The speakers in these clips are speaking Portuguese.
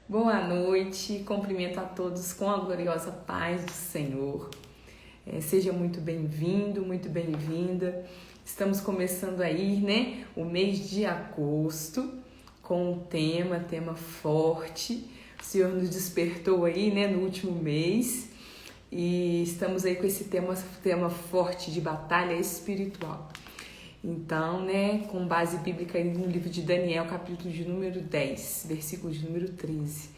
Boa noite, cumprimento a todos com a gloriosa paz do Senhor. Seja muito bem-vindo, muito bem-vinda. Estamos começando aí, né, o mês de agosto com um tema forte. O Senhor nos despertou aí, né, no último mês e estamos aí com esse tema forte de batalha espiritual. Então, né, com base bíblica no livro de Daniel, capítulo de número 10, versículo de número 13.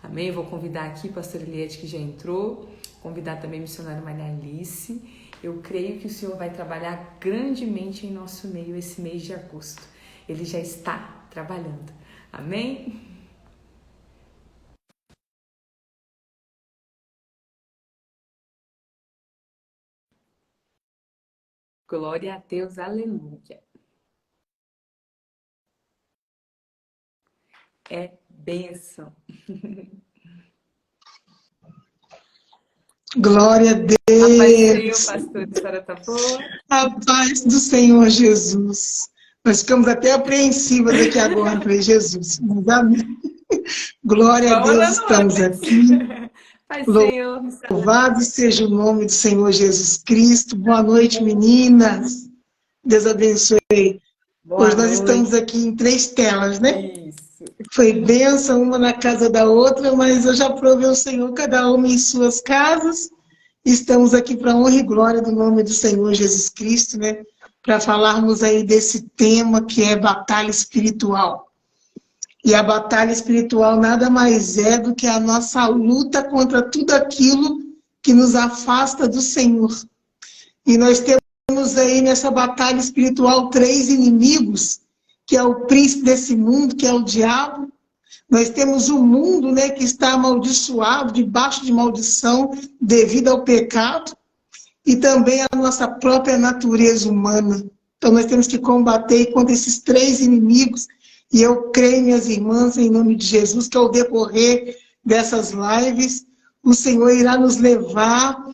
Amém? Vou convidar aqui a pastora Eliette, que já entrou, convidar também a missionária Maria Alice. Eu creio que o Senhor vai trabalhar grandemente em nosso meio esse mês de agosto. Ele já está trabalhando. Amém? Glória a Deus, aleluia. É bênção. Glória a A paz do Senhor, Deus. pastor, a senhora tá boa? A paz do Senhor Jesus. Nós ficamos até apreensivas aqui agora. Falei, Jesus, mas amém. Glória a Vamos Deus, lá, estamos nós. aqui. Paz do Senhor, missionária. Louvado seja o nome do Senhor Jesus Cristo. Boa noite, meninas. Deus abençoe. Boa Hoje nós estamos noite. aqui em 3 telas, né? Isso. Foi bênção uma na casa da outra, mas eu já provei o Senhor, cada uma em suas casas. Estamos aqui para a honra e glória do nome do Senhor Jesus Cristo, né? Para falarmos aí desse tema que é batalha espiritual. E a batalha espiritual nada mais é do que a nossa luta contra tudo aquilo que nos afasta do Senhor. E nós temos aí nessa batalha espiritual 3 inimigos, que é o príncipe desse mundo, que é o diabo. Nós temos o mundo, né, que está amaldiçoado, debaixo de maldição, devido ao pecado, e também a nossa própria natureza humana. Então nós temos que combater contra esses 3 inimigos, e eu creio, minhas irmãs, em nome de Jesus, que ao decorrer dessas lives, o Senhor irá nos levar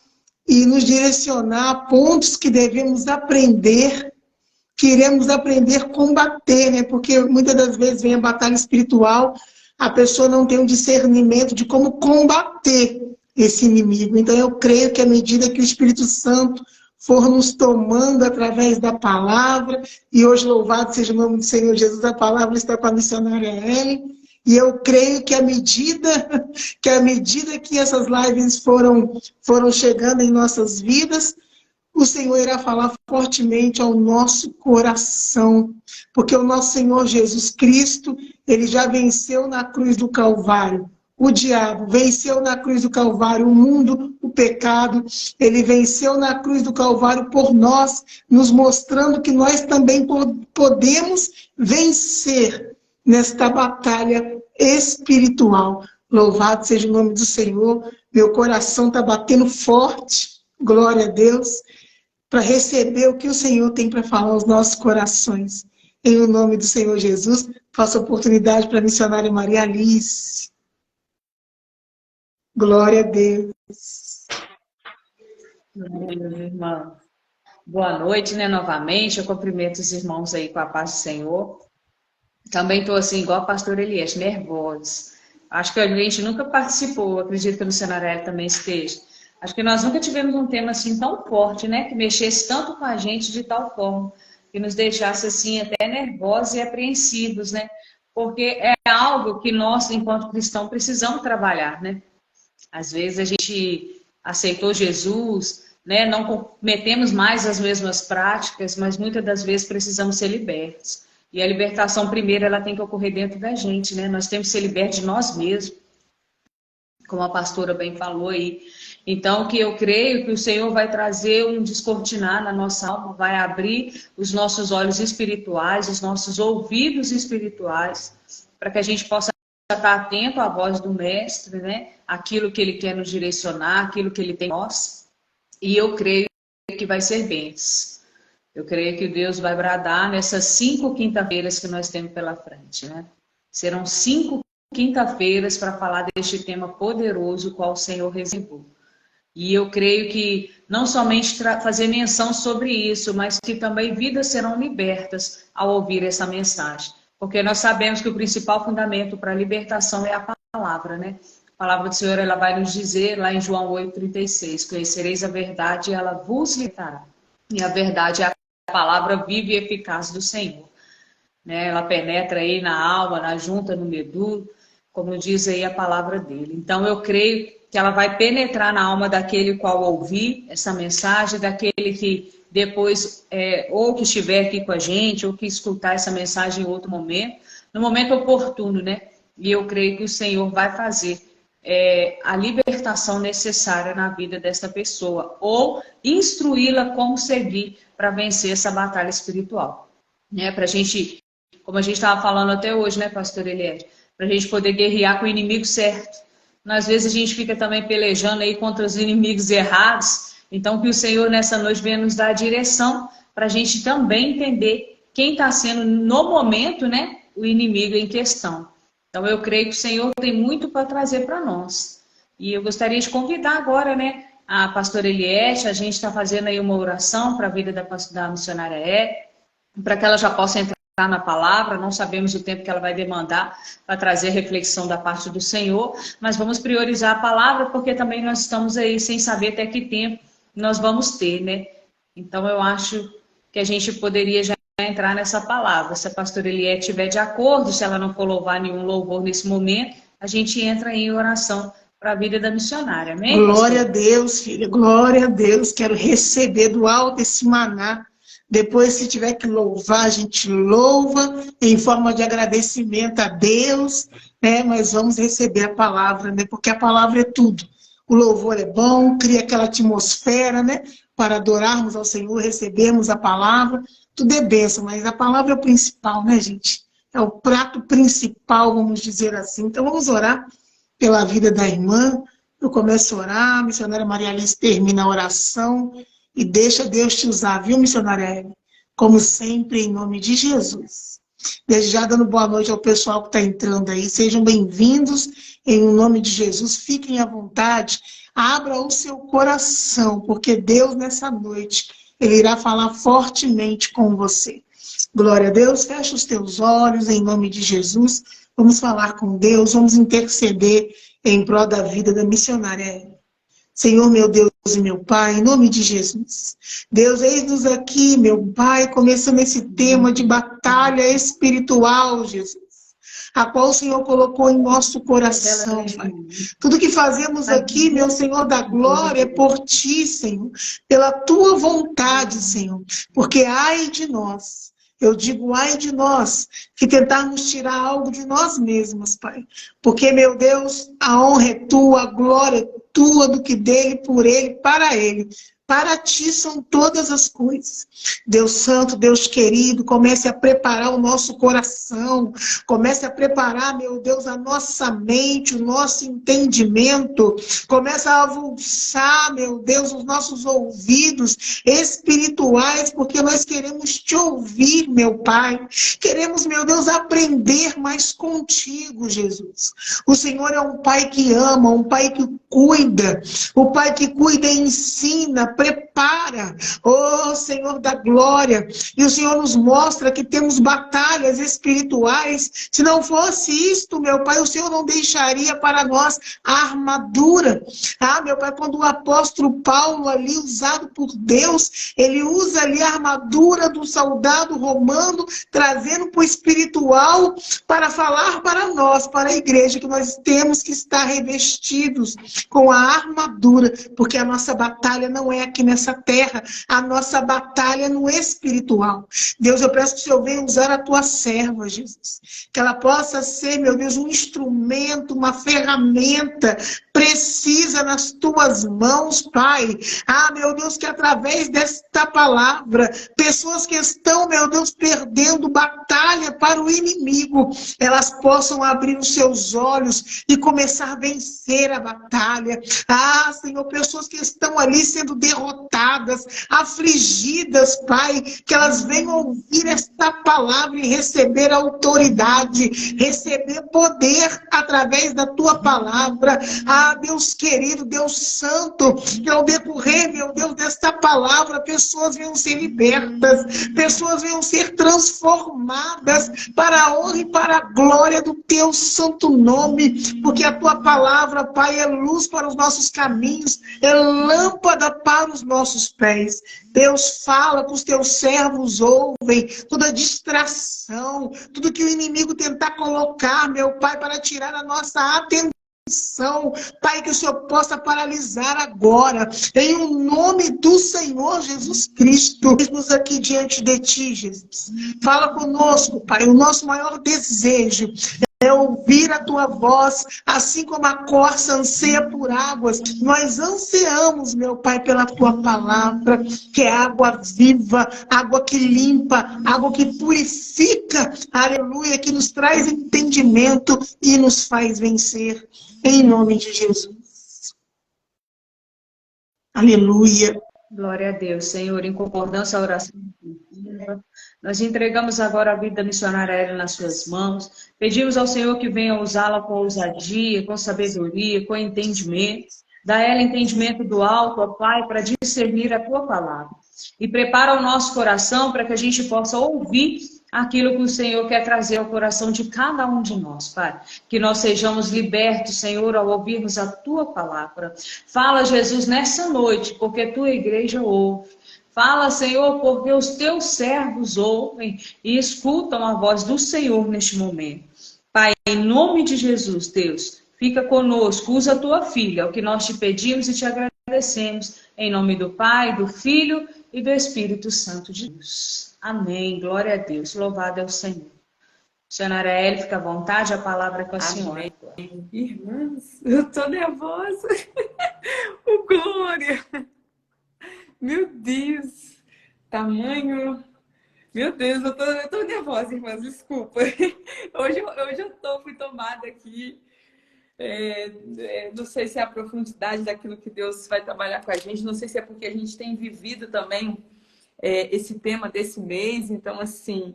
e nos direcionar a pontos que devemos aprender, que iremos aprender a combater, né? Porque muitas das vezes vem a batalha espiritual, a pessoa não tem um discernimento de como combater esse inimigo. Então eu creio que à medida que o Espírito Santo for nos tomando através da palavra, e hoje louvado seja o nome do Senhor Jesus, a palavra está com a missionária Ellen, e eu creio que à medida que essas lives foram chegando em nossas vidas, o Senhor irá falar fortemente ao nosso coração, porque o nosso Senhor Jesus Cristo, ele já venceu na cruz do Calvário o diabo, venceu na cruz do Calvário o mundo, o pecado, ele venceu na cruz do Calvário por nós, nos mostrando que nós também podemos vencer nesta batalha espiritual. Louvado seja o nome do Senhor, meu coração está batendo forte, glória a Deus, para receber o que o Senhor tem para falar aos nossos corações. Em o nome do Senhor Jesus, faço oportunidade para a missionária Maria Alice. Glória a Deus. Meus irmãos, boa noite, né, novamente. Eu cumprimento os irmãos aí com a paz do Senhor. Também estou assim, igual a pastora Eliette, nervosa. Acho que a gente nunca participou, acredito que a missionária Ellen também esteja. Acho que nós nunca tivemos um tema assim tão forte, né, que mexesse tanto com a gente de tal forma, que nos deixasse assim até nervosos e apreensivos, né? Porque é algo que nós, enquanto cristãos, precisamos trabalhar, né? Às vezes a gente aceitou Jesus, né? Não cometemos mais as mesmas práticas, mas muitas das vezes precisamos ser libertos. E a libertação primeiro ela tem que ocorrer dentro da gente, né? Nós temos que ser libertos de nós mesmos, como a pastora bem falou aí. Então, que eu creio que o Senhor vai trazer um descortinar na nossa alma, vai abrir os nossos olhos espirituais, os nossos ouvidos espirituais, para que a gente possa estar atento à voz do Mestre, né? Aquilo que Ele quer nos direcionar, aquilo que Ele tem em nós. E eu creio que vai ser bênção. Eu creio que Deus vai bradar nessas 5 quinta-feiras que nós temos pela frente, né? Serão 5 quinta-feiras para falar deste tema poderoso qual o Senhor reservou. E eu creio que não somente fazer menção sobre isso, mas que também vidas serão libertas ao ouvir essa mensagem. Porque nós sabemos que o principal fundamento para a libertação é a palavra, né? A palavra do Senhor, ela vai nos dizer, lá em João 8,36, conhecereis a verdade e ela vos libertará. E a verdade é a palavra viva e eficaz do Senhor. Né? Ela penetra aí na alma, na junta, no medulo, como diz aí a palavra dele. Então eu creio que ela vai penetrar na alma daquele qual ouvir essa mensagem, daquele que depois, ou que estiver aqui com a gente, ou que escutar essa mensagem em outro momento, no momento oportuno, né? E eu creio que o Senhor vai fazer a libertação necessária na vida dessa pessoa, ou instruí-la como seguir para vencer essa batalha espiritual. Né? Para a gente, como a gente estava falando até hoje, né, pastor Eliette? Para a gente poder guerrear com o inimigo certo. Às vezes a gente fica também pelejando aí contra os inimigos errados. Então que o Senhor nessa noite venha nos dar a direção para a gente também entender quem está sendo no momento, né, o inimigo em questão. Então eu creio que o Senhor tem muito para trazer para nós. E eu gostaria de convidar agora, né, a pastora Eliette. A gente está fazendo aí uma oração para a vida da missionária para que ela já possa entrar na palavra. Não sabemos o tempo que ela vai demandar para trazer reflexão da parte do Senhor, mas vamos priorizar a palavra, porque também nós estamos aí sem saber até que tempo nós vamos ter, né? Então eu acho que a gente poderia já entrar nessa palavra. Se a pastora Eliette estiver de acordo, se ela não for louvar nenhum louvor nesse momento, a gente entra em oração para a vida da missionária. Amém? Glória a Deus, filha, glória a Deus. Quero receber do alto esse maná. Depois, se tiver que louvar, a gente louva em forma de agradecimento a Deus, né? Mas vamos receber a palavra, né? Porque a palavra é tudo. O louvor é bom, cria aquela atmosfera, né? Para adorarmos ao Senhor, recebermos a palavra. Tudo é bênção, mas a palavra é o principal, né, gente? É o prato principal, vamos dizer assim. Então, vamos orar pela vida da irmã. Eu começo a orar, a missionária Maria Alice termina a oração. E deixa Deus te usar, viu, missionária Hélio? Como sempre, em nome de Jesus. Desde já dando boa noite ao pessoal que está entrando aí. Sejam bem-vindos em nome de Jesus. Fiquem à vontade. Abra o seu coração, porque Deus, nessa noite, Ele irá falar fortemente com você. Glória a Deus. Fecha os teus olhos em nome de Jesus. Vamos falar com Deus. Vamos interceder em prol da vida da missionária Hélio. Senhor, meu Deus e meu Pai, em nome de Jesus. Deus, eis-nos aqui, meu Pai, começando esse tema de batalha espiritual, Jesus, a qual o Senhor colocou em nosso coração, Pai. Tudo que fazemos aqui, meu Senhor da glória, é por Ti, Senhor, pela Tua vontade, Senhor, porque ai de nós. Eu digo, ai de nós, que tentarmos tirar algo de nós mesmos, Pai. Porque, meu Deus, a honra é Tua, a glória é Tua, do que dele, por Ele, para Ele. Para Ti são todas as coisas. Deus Santo, Deus querido, comece a preparar o nosso coração. Comece a preparar, meu Deus, a nossa mente, o nosso entendimento. Comece a avulsar, meu Deus, os nossos ouvidos espirituais, porque nós queremos Te ouvir, meu Pai. Queremos, meu Deus, aprender mais contigo, Jesus. O Senhor é um Pai que ama, um Pai que cuida. O Pai que cuida e ensina, prepara, oh Senhor da glória, e o Senhor nos mostra que temos batalhas espirituais. Se não fosse isto, meu Pai, o Senhor não deixaria para nós a armadura. Meu Pai, quando o apóstolo Paulo ali, usado por Deus, ele usa ali a armadura do soldado romano, trazendo para o espiritual, para falar para nós, para a igreja, que nós temos que estar revestidos com a armadura, porque a nossa batalha não é aqui nessa terra, a nossa batalha é no espiritual. Deus, eu peço que o Senhor venha usar a Tua serva, Jesus, que ela possa ser, meu Deus, um instrumento, uma ferramenta precisa nas Tuas mãos, Pai. Meu Deus, que através desta palavra, pessoas que estão, meu Deus, perdendo batalha para o inimigo, elas possam abrir os seus olhos e começar a vencer a batalha. Senhor, pessoas que estão ali sendo derrotadas, afligidas, Pai, que elas venham ouvir esta palavra e receber autoridade, receber poder através da tua palavra. Ah, Deus querido, Deus santo, que ao decorrer, meu Deus, desta palavra, pessoas venham ser libertas, pessoas venham ser transformadas para a honra e para a glória do teu santo nome, porque a tua palavra, Pai, é luz para os nossos caminhos, é lâmpada para os nossos pés. Deus, fala que os teus servos ouvem toda distração, tudo que o inimigo tentar colocar, meu Pai, para tirar a nossa atenção. Pai, que o Senhor possa paralisar agora, em o nome do Senhor Jesus Cristo. Estamos aqui diante de Ti, Jesus. Fala conosco, Pai. O nosso maior desejo é ouvir a Tua voz, assim como a corça anseia por águas. Nós ansiamos, meu Pai, pela Tua palavra, que é água viva, água que limpa, água que purifica, aleluia, que nos traz entendimento e nos faz vencer. Em nome de Jesus. Aleluia. Glória a Deus, Senhor, em concordância à oração. Nós entregamos agora a vida missionária aérea nas suas mãos. Pedimos ao Senhor que venha usá-la com ousadia, com sabedoria, com entendimento. Dá a ela entendimento do alto, ó Pai, para discernir a tua palavra. E prepara o nosso coração para que a gente possa ouvir aquilo que o Senhor quer trazer ao coração de cada um de nós, Pai. Que nós sejamos libertos, Senhor, ao ouvirmos a tua palavra. Fala, Jesus, nessa noite, porque a tua igreja ouve. Fala, Senhor, porque os teus servos ouvem e escutam a voz do Senhor neste momento. Pai, em nome de Jesus, Deus, fica conosco, usa a tua filha, é o que nós te pedimos e te agradecemos. Em nome do Pai, do Filho e do Espírito Santo de Deus. Amém. Glória a Deus. Louvado é o Senhor. Senhora Eli, fica à vontade, a palavra é com a senhora. Irmãs, eu tô nervosa. O Glória. Meu Deus. Tamanho. Meu Deus, eu tô nervosa, irmãs, desculpa. Hoje eu fui tomada aqui. Não sei se é a profundidade daquilo que Deus vai trabalhar com a gente. Não sei se é porque a gente tem vivido também esse tema desse mês. Então, assim,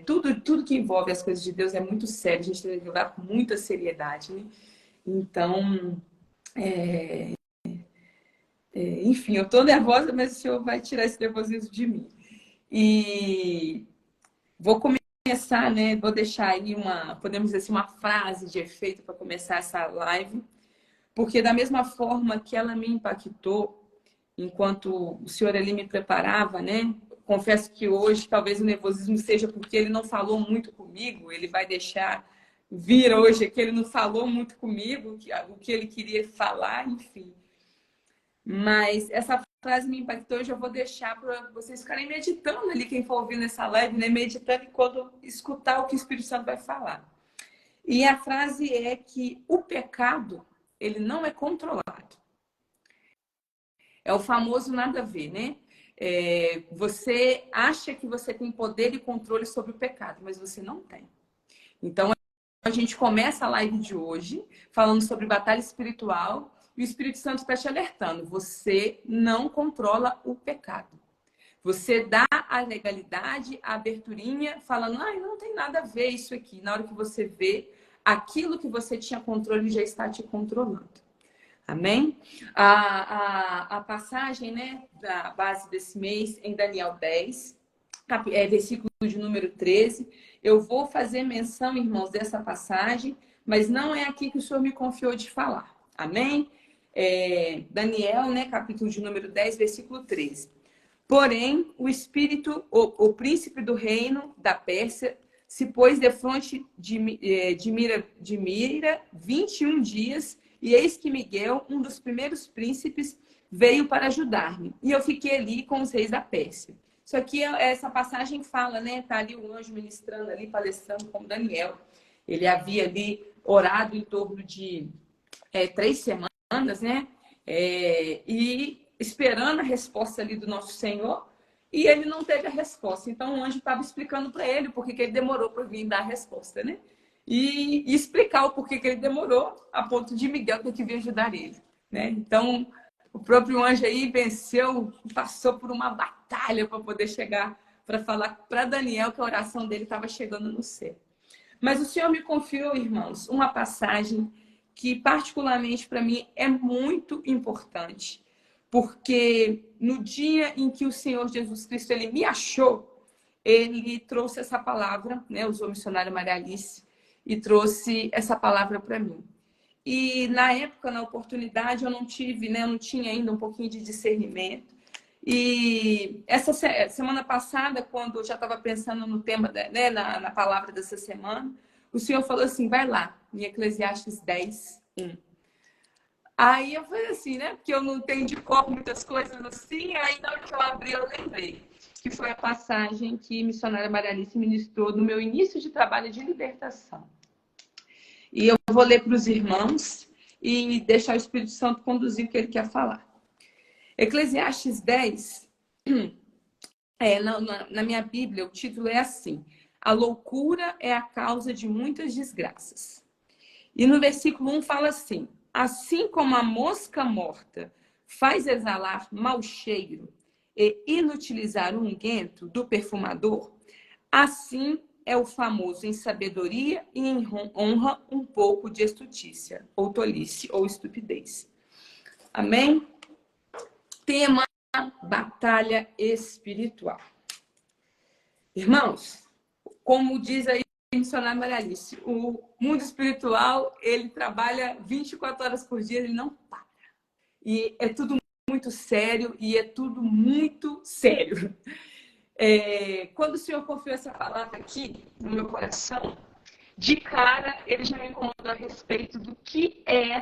tudo que envolve as coisas de Deus é muito sério. A gente tem que levar com muita seriedade, né? Então, enfim, eu tô nervosa, mas o Senhor vai tirar esse nervosismo de mim. E vou começar, né? Vou deixar aí podemos dizer assim, uma frase de efeito para começar essa live, porque da mesma forma que ela me impactou enquanto o Senhor ali me preparava, né? Confesso que hoje talvez o nervosismo seja porque ele não falou muito comigo, ele vai deixar vir hoje que ele não falou muito comigo, o que ele queria falar, enfim. Mas essa frase me impactou, eu já vou deixar para vocês ficarem meditando ali, quem for ouvindo essa live, né? Meditando enquanto escutar o que o Espírito Santo vai falar. E a frase é que o pecado, ele não é controlado. É o famoso nada a ver, né? Você acha que você tem poder e controle sobre o pecado, mas você não tem. Então, a gente começa a live de hoje falando sobre batalha espiritual. E o Espírito Santo está te alertando. Você não controla o pecado. Você dá a legalidade, a aberturinha, falando, não tem nada a ver isso aqui. Na hora que você vê, aquilo que você tinha controle já está te controlando. Amém? A passagem, né, da base desse mês, em Daniel 10, versículo de número 13. Eu vou fazer menção, irmãos, dessa passagem, mas não é aqui que o Senhor me confiou de falar. Amém? Daniel, né, capítulo de número 10, versículo 13. Porém, o príncipe do reino da Pérsia se pôs defronte de Mira 21 dias, e eis que Miguel, um dos primeiros príncipes, veio para ajudar-me. E eu fiquei ali com os reis da Pérsia. Isso aqui, essa passagem fala, né? Tá ali o anjo ministrando ali, palestrando com Daniel. Ele havia ali orado em torno de 3 semanas, né? E esperando a resposta ali do nosso Senhor, e ele não teve a resposta. Então o anjo estava explicando para ele por que ele demorou para vir dar a resposta, né? E explicar o porquê que ele demorou, a ponto de Miguel ter que vir ajudar ele, né? Então, O próprio anjo aí venceu, passou por uma batalha para poder chegar, para falar para Daniel que a oração dele estava chegando no céu. Mas o Senhor me confiou, irmãos, uma passagem que particularmente para mim é muito importante, porque no dia em que o Senhor Jesus Cristo ele me achou, ele trouxe essa palavra, né, usou o missionário Maria Alice e trouxe essa palavra para mim. E na época, na oportunidade, eu não tive, né, eu não tinha ainda um pouquinho de discernimento. E essa semana passada, quando eu já estava pensando no tema, né, na palavra dessa semana, o Senhor falou assim, vai lá, em Eclesiastes 10, 1. Aí eu falei assim, né, porque eu não tenho de cor muitas coisas assim, aí na hora que eu abri, eu lembrei, que foi a passagem que a missionária Maria Alice ministrou no meu início de trabalho de libertação. E eu vou ler para os irmãos e deixar o Espírito Santo conduzir o que ele quer falar. Eclesiastes 10, na minha Bíblia, o título é assim: a loucura é a causa de muitas desgraças. E no versículo 1 fala assim: assim como a mosca morta faz exalar mau cheiro e inutilizar o unguento do perfumador, assim é o famoso em sabedoria e em honra um pouco de estutícia, ou tolice, ou estupidez. Amém? Tema: batalha espiritual. Irmãos, como diz aí a missionária Maria Alice, o mundo espiritual, ele trabalha 24 horas por dia, ele não para. E é tudo muito sério, e é tudo muito sério. Quando o Senhor confiou essa palavra aqui no meu coração, de cara ele já me incomodou a respeito do que é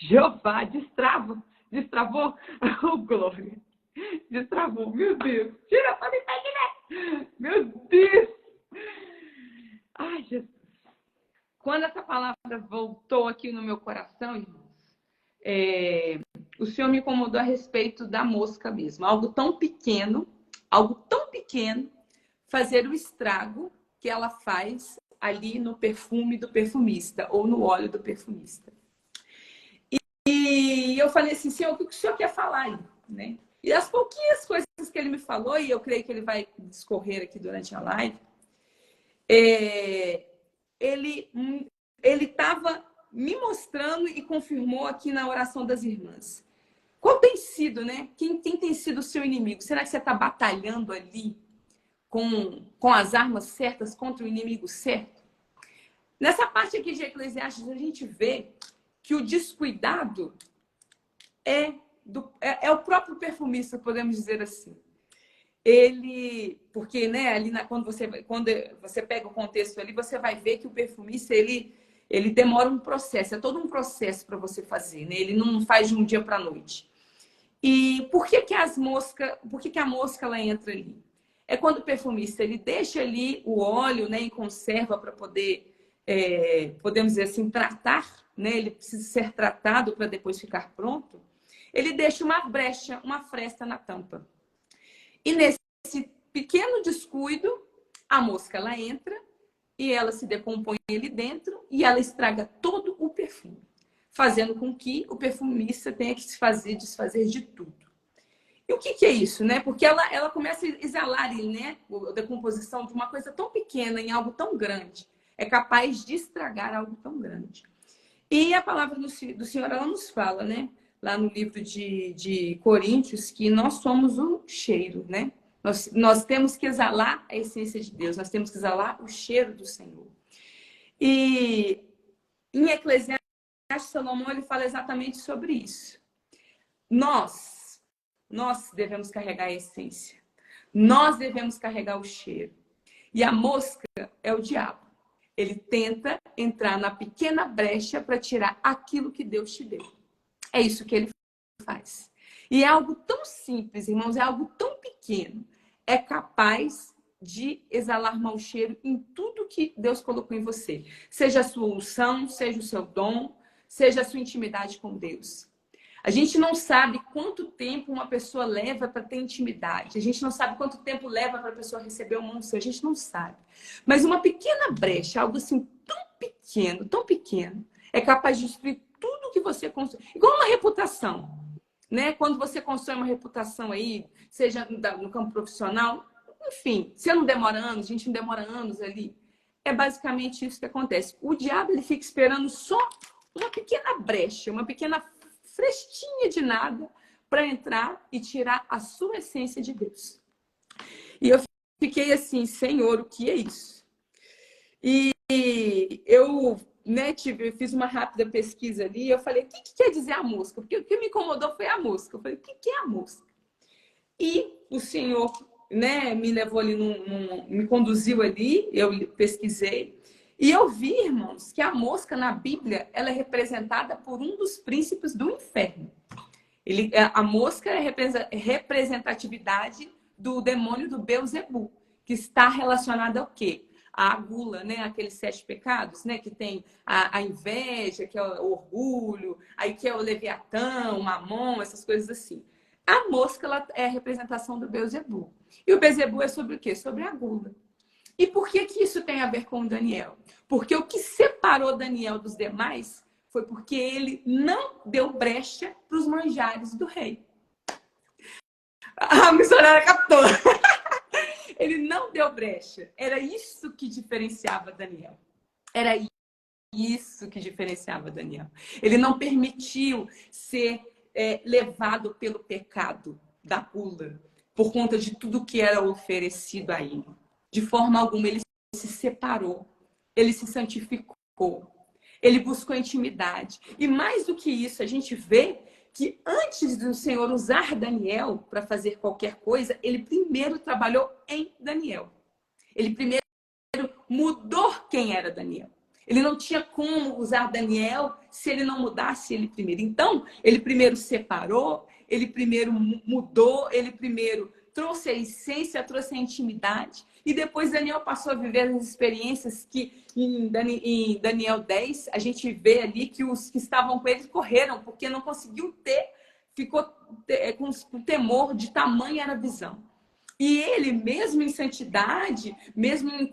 Jeová. Destravou? Oh, glória! Destravou, meu Deus! Tira para mim, meu Deus! Ai, Jesus! Quando essa palavra voltou aqui no meu coração, irmãos, o Senhor me incomodou a respeito da mosca mesmo. Algo tão pequeno, fazer o estrago que ela faz ali no perfume do perfumista ou no óleo do perfumista. E eu falei assim, Senhor, o que o Senhor quer falar aí? Né? E as pouquinhas coisas que ele me falou, e eu creio que ele vai discorrer aqui durante a live, ele estava me mostrando e confirmou aqui na oração das irmãs. Qual tem sido, né? Quem tem sido o seu inimigo? Será que você está batalhando ali com as armas certas contra o inimigo certo? Nessa parte aqui de Eclesiastes, a gente vê que o descuidado é o próprio perfumista, podemos dizer assim. Porque, né, ali quando você pega o contexto ali, você vai ver que o perfumista, ele demora um processo, é todo um processo para você fazer, né? Ele não faz de um dia para a noite. E por que a mosca ela entra ali? É quando o perfumista ele deixa ali o óleo, né, em conserva para poder, podemos dizer assim, tratar, né? Ele precisa ser tratado para depois ficar pronto. Ele deixa uma brecha, uma fresta na tampa. E nesse pequeno descuido, a mosca ela entra e ela se decompõe ali dentro e ela estraga todo o perfume, fazendo com que o perfumista tenha que se desfazer de tudo. E o que é isso, né? Porque ela começa a exalar ali, né? A decomposição de uma coisa tão pequena em algo tão grande. É capaz de estragar algo tão grande. E a palavra do Senhor, ela nos fala, né? Lá no livro de Coríntios, que nós somos o cheiro, né? Nós temos que exalar a essência de Deus, nós temos que exalar o cheiro do Senhor. E em Eclesiastes, Salomão ele fala exatamente sobre isso. Nós devemos carregar a essência. Nós devemos carregar o cheiro. E a mosca é o diabo. Ele tenta entrar na pequena brecha para tirar aquilo que Deus te deu. É isso que ele faz. E é algo tão simples, irmãos, é algo tão pequeno pequeno é capaz de exalar mau cheiro em tudo que Deus colocou em você. Seja a sua unção, seja o seu dom, seja a sua intimidade com Deus. A gente não sabe quanto tempo uma pessoa leva para ter intimidade. A gente não sabe quanto tempo leva para a pessoa receber uma unção. A gente não sabe. Mas uma pequena brecha, algo assim tão pequeno, é capaz de destruir tudo que você constrói. Igual uma reputação, né? Quando você constrói uma reputação aí, seja no campo profissional, enfim, se eu não demora anos, a gente não demora anos ali. É basicamente isso que acontece. O diabo, ele fica esperando só uma pequena brecha, uma pequena frestinha de nada para entrar e tirar a sua essência de Deus. E eu fiquei assim, Senhor, o que é isso? E eu, né, fiz uma rápida pesquisa ali, eu falei, o que quer dizer a música? Porque o que me incomodou foi a música. Eu falei, o que é a música? E o Senhor, né, me levou ali, me conduziu ali, eu pesquisei, e eu vi, irmãos, que a mosca na Bíblia, ela é representada por um dos príncipes do inferno. A mosca é a representatividade do demônio do Beelzebul, que está relacionada ao quê? A gula, né? Aqueles 7 pecados, né? Que tem a inveja, que é o orgulho, aí que é o leviatão, o mamon, essas coisas assim. A mosca, ela é a representação do Beelzebul. E o Beelzebul é sobre o quê? Sobre a gula. E por que isso tem a ver com Daniel? Porque o que separou Daniel dos demais foi porque ele não deu brecha para os manjares do rei. A missionária captou. Ele não deu brecha. Era isso que diferenciava Daniel. Era isso que diferenciava Daniel. Ele não permitiu ser levado pelo pecado da gula, por conta de tudo que era oferecido a ele. De forma alguma, ele se separou, ele se santificou, ele buscou intimidade. E mais do que isso, a gente vê que antes do Senhor usar Daniel para fazer qualquer coisa, ele primeiro trabalhou em Daniel. Ele primeiro mudou quem era Daniel. Ele não tinha como usar Daniel se ele não mudasse ele primeiro. Então, ele primeiro separou, ele primeiro mudou, ele primeiro trouxe a essência, trouxe a intimidade. E depois Daniel passou a viver as experiências que em Daniel 10, a gente vê ali que os que estavam com ele correram, porque não conseguiu ficou com temor de tamanha era a visão. E ele, mesmo em santidade, mesmo em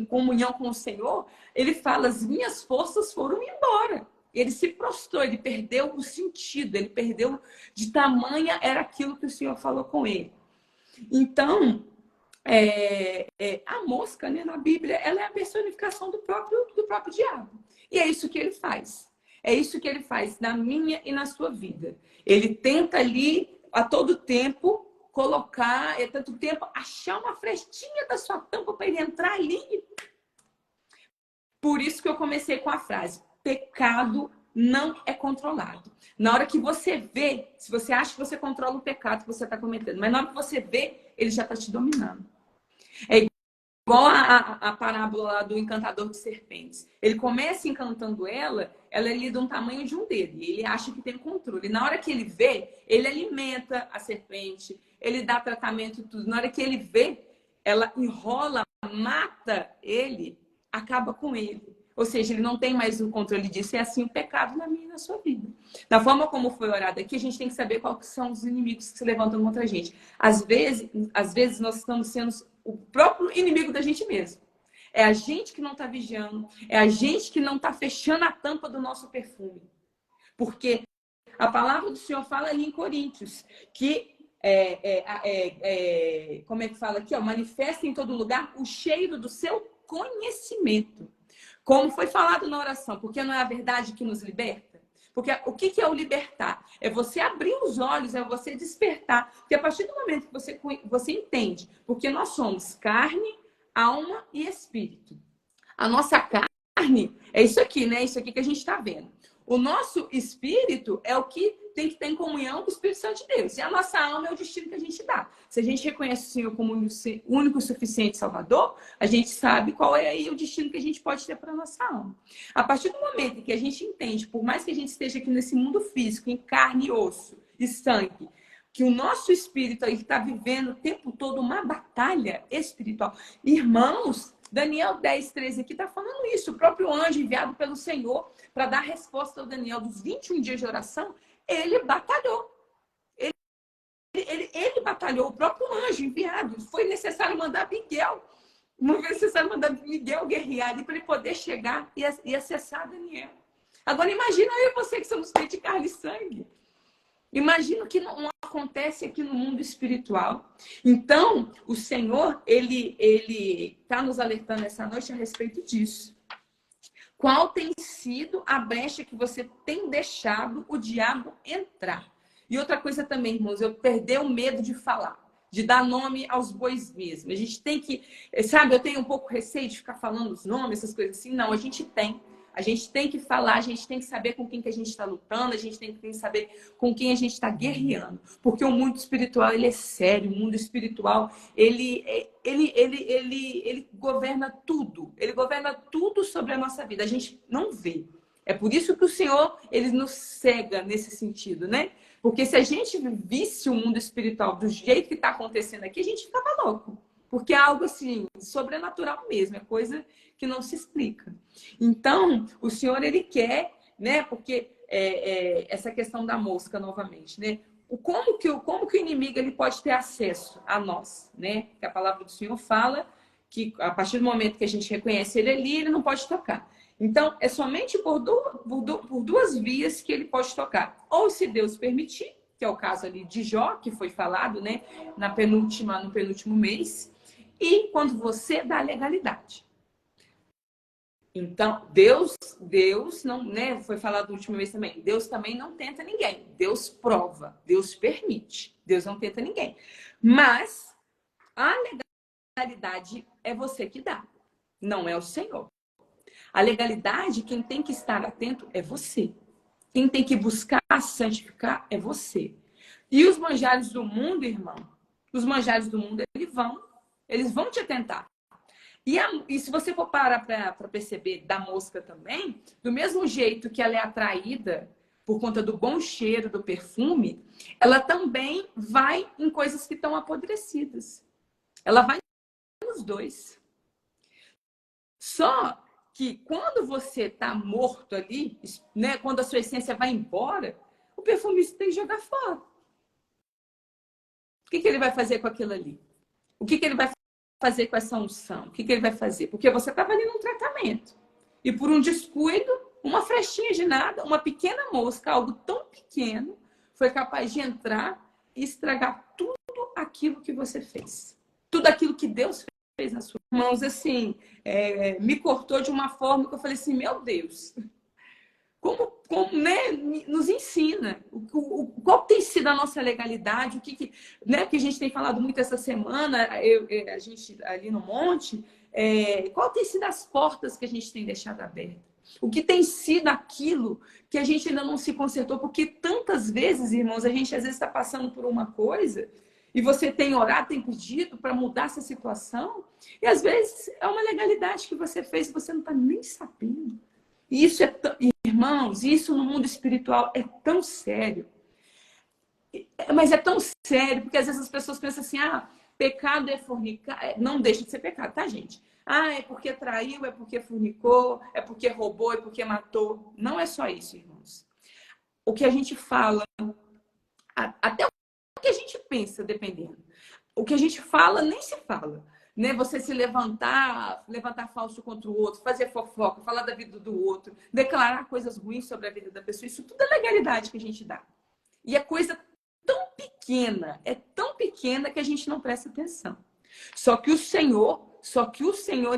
comunhão com o Senhor, ele fala, as minhas forças foram embora. Ele se prostrou, ele perdeu o sentido, ele perdeu de tamanha era aquilo que o Senhor falou com ele. Então, a mosca, né, na Bíblia, ela é a personificação do próprio diabo. E é isso que ele faz. É isso que ele faz na minha e na sua vida. Ele tenta ali, a todo tempo, colocar, tanto tempo, achar uma frestinha da sua tampa para ele entrar ali. Por isso que eu comecei com a frase, pecado não é controlado. Na hora que você vê, se você acha que você controla o pecado que você está cometendo, mas na hora que você vê, ele já está te dominando. É igual a parábola lá do encantador de serpentes. Ele começa encantando ela é ali de um tamanho de um dedo. E ele acha que tem controle. Na hora que ele vê, ele alimenta a serpente, ele dá tratamento e tudo. Na hora que ele vê, ela enrola, mata ele, acaba com ele. Ou seja, ele não tem mais o controle disso. É assim o pecado na minha e na sua vida. Da forma como foi orado aqui, a gente tem que saber quais são os inimigos que se levantam contra a gente. Às vezes nós estamos sendo o próprio inimigo da gente mesmo. É a gente que não está vigiando. É a gente que não está fechando a tampa do nosso perfume. Porque a palavra do Senhor fala ali em Coríntios que como é que fala aqui? Manifesta em todo lugar o cheiro do seu conhecimento. Como foi falado na oração, porque não é a verdade que nos liberta? Porque o que é o libertar? É você abrir os olhos, é você despertar. Porque a partir do momento que você entende, porque nós somos carne, alma e espírito. A nossa carne é isso aqui, né? Isso aqui que a gente está vendo. O nosso espírito é o que tem que ter em comunhão com o Espírito Santo de Deus. E a nossa alma é o destino que a gente dá. Se a gente reconhece o Senhor como único e suficiente Salvador, a gente sabe qual é aí o destino que a gente pode ter para a nossa alma. A partir do momento em que a gente entende, por mais que a gente esteja aqui nesse mundo físico, em carne e osso e sangue, que o nosso espírito aí está vivendo o tempo todo uma batalha espiritual. Irmãos, Daniel 10:13 aqui está falando isso. O próprio anjo enviado pelo Senhor para dar resposta ao Daniel dos 21 dias de oração, ele batalhou. Ele batalhou, o próprio anjo enviado. Foi necessário mandar Miguel. Não foi necessário mandar Miguel guerrear ali para ele poder chegar e acessar Daniel. Agora imagina eu e você que somos feitos de carne e sangue. Imagina o que não acontece aqui no mundo espiritual. Então, o Senhor, ele está nos alertando essa noite a respeito disso. Qual tem sido a brecha que você tem deixado o diabo entrar? E outra coisa também, irmãos, eu perder o medo de falar, de dar nome aos bois mesmo. A gente tem que, sabe, eu tenho um pouco receio de ficar falando os nomes, essas coisas assim. Não, a gente tem. A gente tem que falar, a gente tem que saber com quem que a gente está lutando, a gente tem que saber com quem a gente está guerreando. Porque o mundo espiritual, ele é sério. O mundo espiritual, ele governa tudo. Ele governa tudo sobre a nossa vida. A gente não vê. É por isso que o Senhor, ele nos cega nesse sentido, né? Porque se a gente visse o mundo espiritual do jeito que está acontecendo aqui, a gente ficava louco. Porque é algo assim, sobrenatural mesmo, é coisa que não se explica. Então, o Senhor, ele quer, né? Porque essa questão da mosca, novamente, né? Como que o inimigo ele pode ter acesso a nós, né? Que a palavra do Senhor fala que a partir do momento que a gente reconhece ele ali, ele não pode tocar. Então, é somente por duas vias que ele pode tocar. Ou se Deus permitir, que é o caso ali de Jó, que foi falado, né? No penúltimo mês. E quando você dá legalidade. Então, Deus não, né? Foi falado no último mês também. Deus também não tenta ninguém. Deus prova, Deus permite. Deus não tenta ninguém. Mas a legalidade é você que dá, não é o Senhor. A legalidade, quem tem que estar atento é você. Quem tem que buscar santificar é você. E os manjares do mundo, irmão, eles vão te atentar. E se você for parar para perceber da mosca também, do mesmo jeito que ela é atraída por conta do bom cheiro do perfume, ela também vai em coisas que estão apodrecidas. Ela vai nos dois. Só que quando você está morto ali, né, quando a sua essência vai embora, o perfumista tem que jogar fora. O que ele vai fazer com aquilo ali? O que ele vai fazer com essa unção? O que ele vai fazer? Porque você estava ali num tratamento. E por um descuido, uma frechinha de nada, uma pequena mosca, algo tão pequeno, foi capaz de entrar e estragar tudo aquilo que você fez. Tudo aquilo que Deus fez nas suas mãos, assim, me cortou de uma forma que eu falei assim, meu Deus, como né, nos ensina qual tem sido a nossa legalidade, o que né, que a gente tem falado muito essa semana, a gente ali no monte, qual tem sido as portas que a gente tem deixado abertas, o que tem sido aquilo que a gente ainda não se consertou, porque tantas vezes, irmãos, a gente às vezes está passando por uma coisa e você tem orado, tem pedido para mudar essa situação, e às vezes é uma legalidade que você fez e você não está nem sabendo. E isso irmãos, isso no mundo espiritual é tão sério. Mas é tão sério, porque às vezes as pessoas pensam assim, pecado é fornicar. Não deixa de ser pecado, tá, gente? É porque traiu, é porque fornicou, é porque roubou, é porque matou. Não é só isso, irmãos. O que a gente fala, até o que a gente pensa, dependendo. O que a gente fala, nem se fala. Né? Você se levantar falso contra o outro, fazer fofoca, falar da vida do outro, declarar coisas ruins sobre a vida da pessoa, isso tudo é legalidade que a gente dá. E é coisa tão pequena que a gente não presta atenção. Só que o Senhor,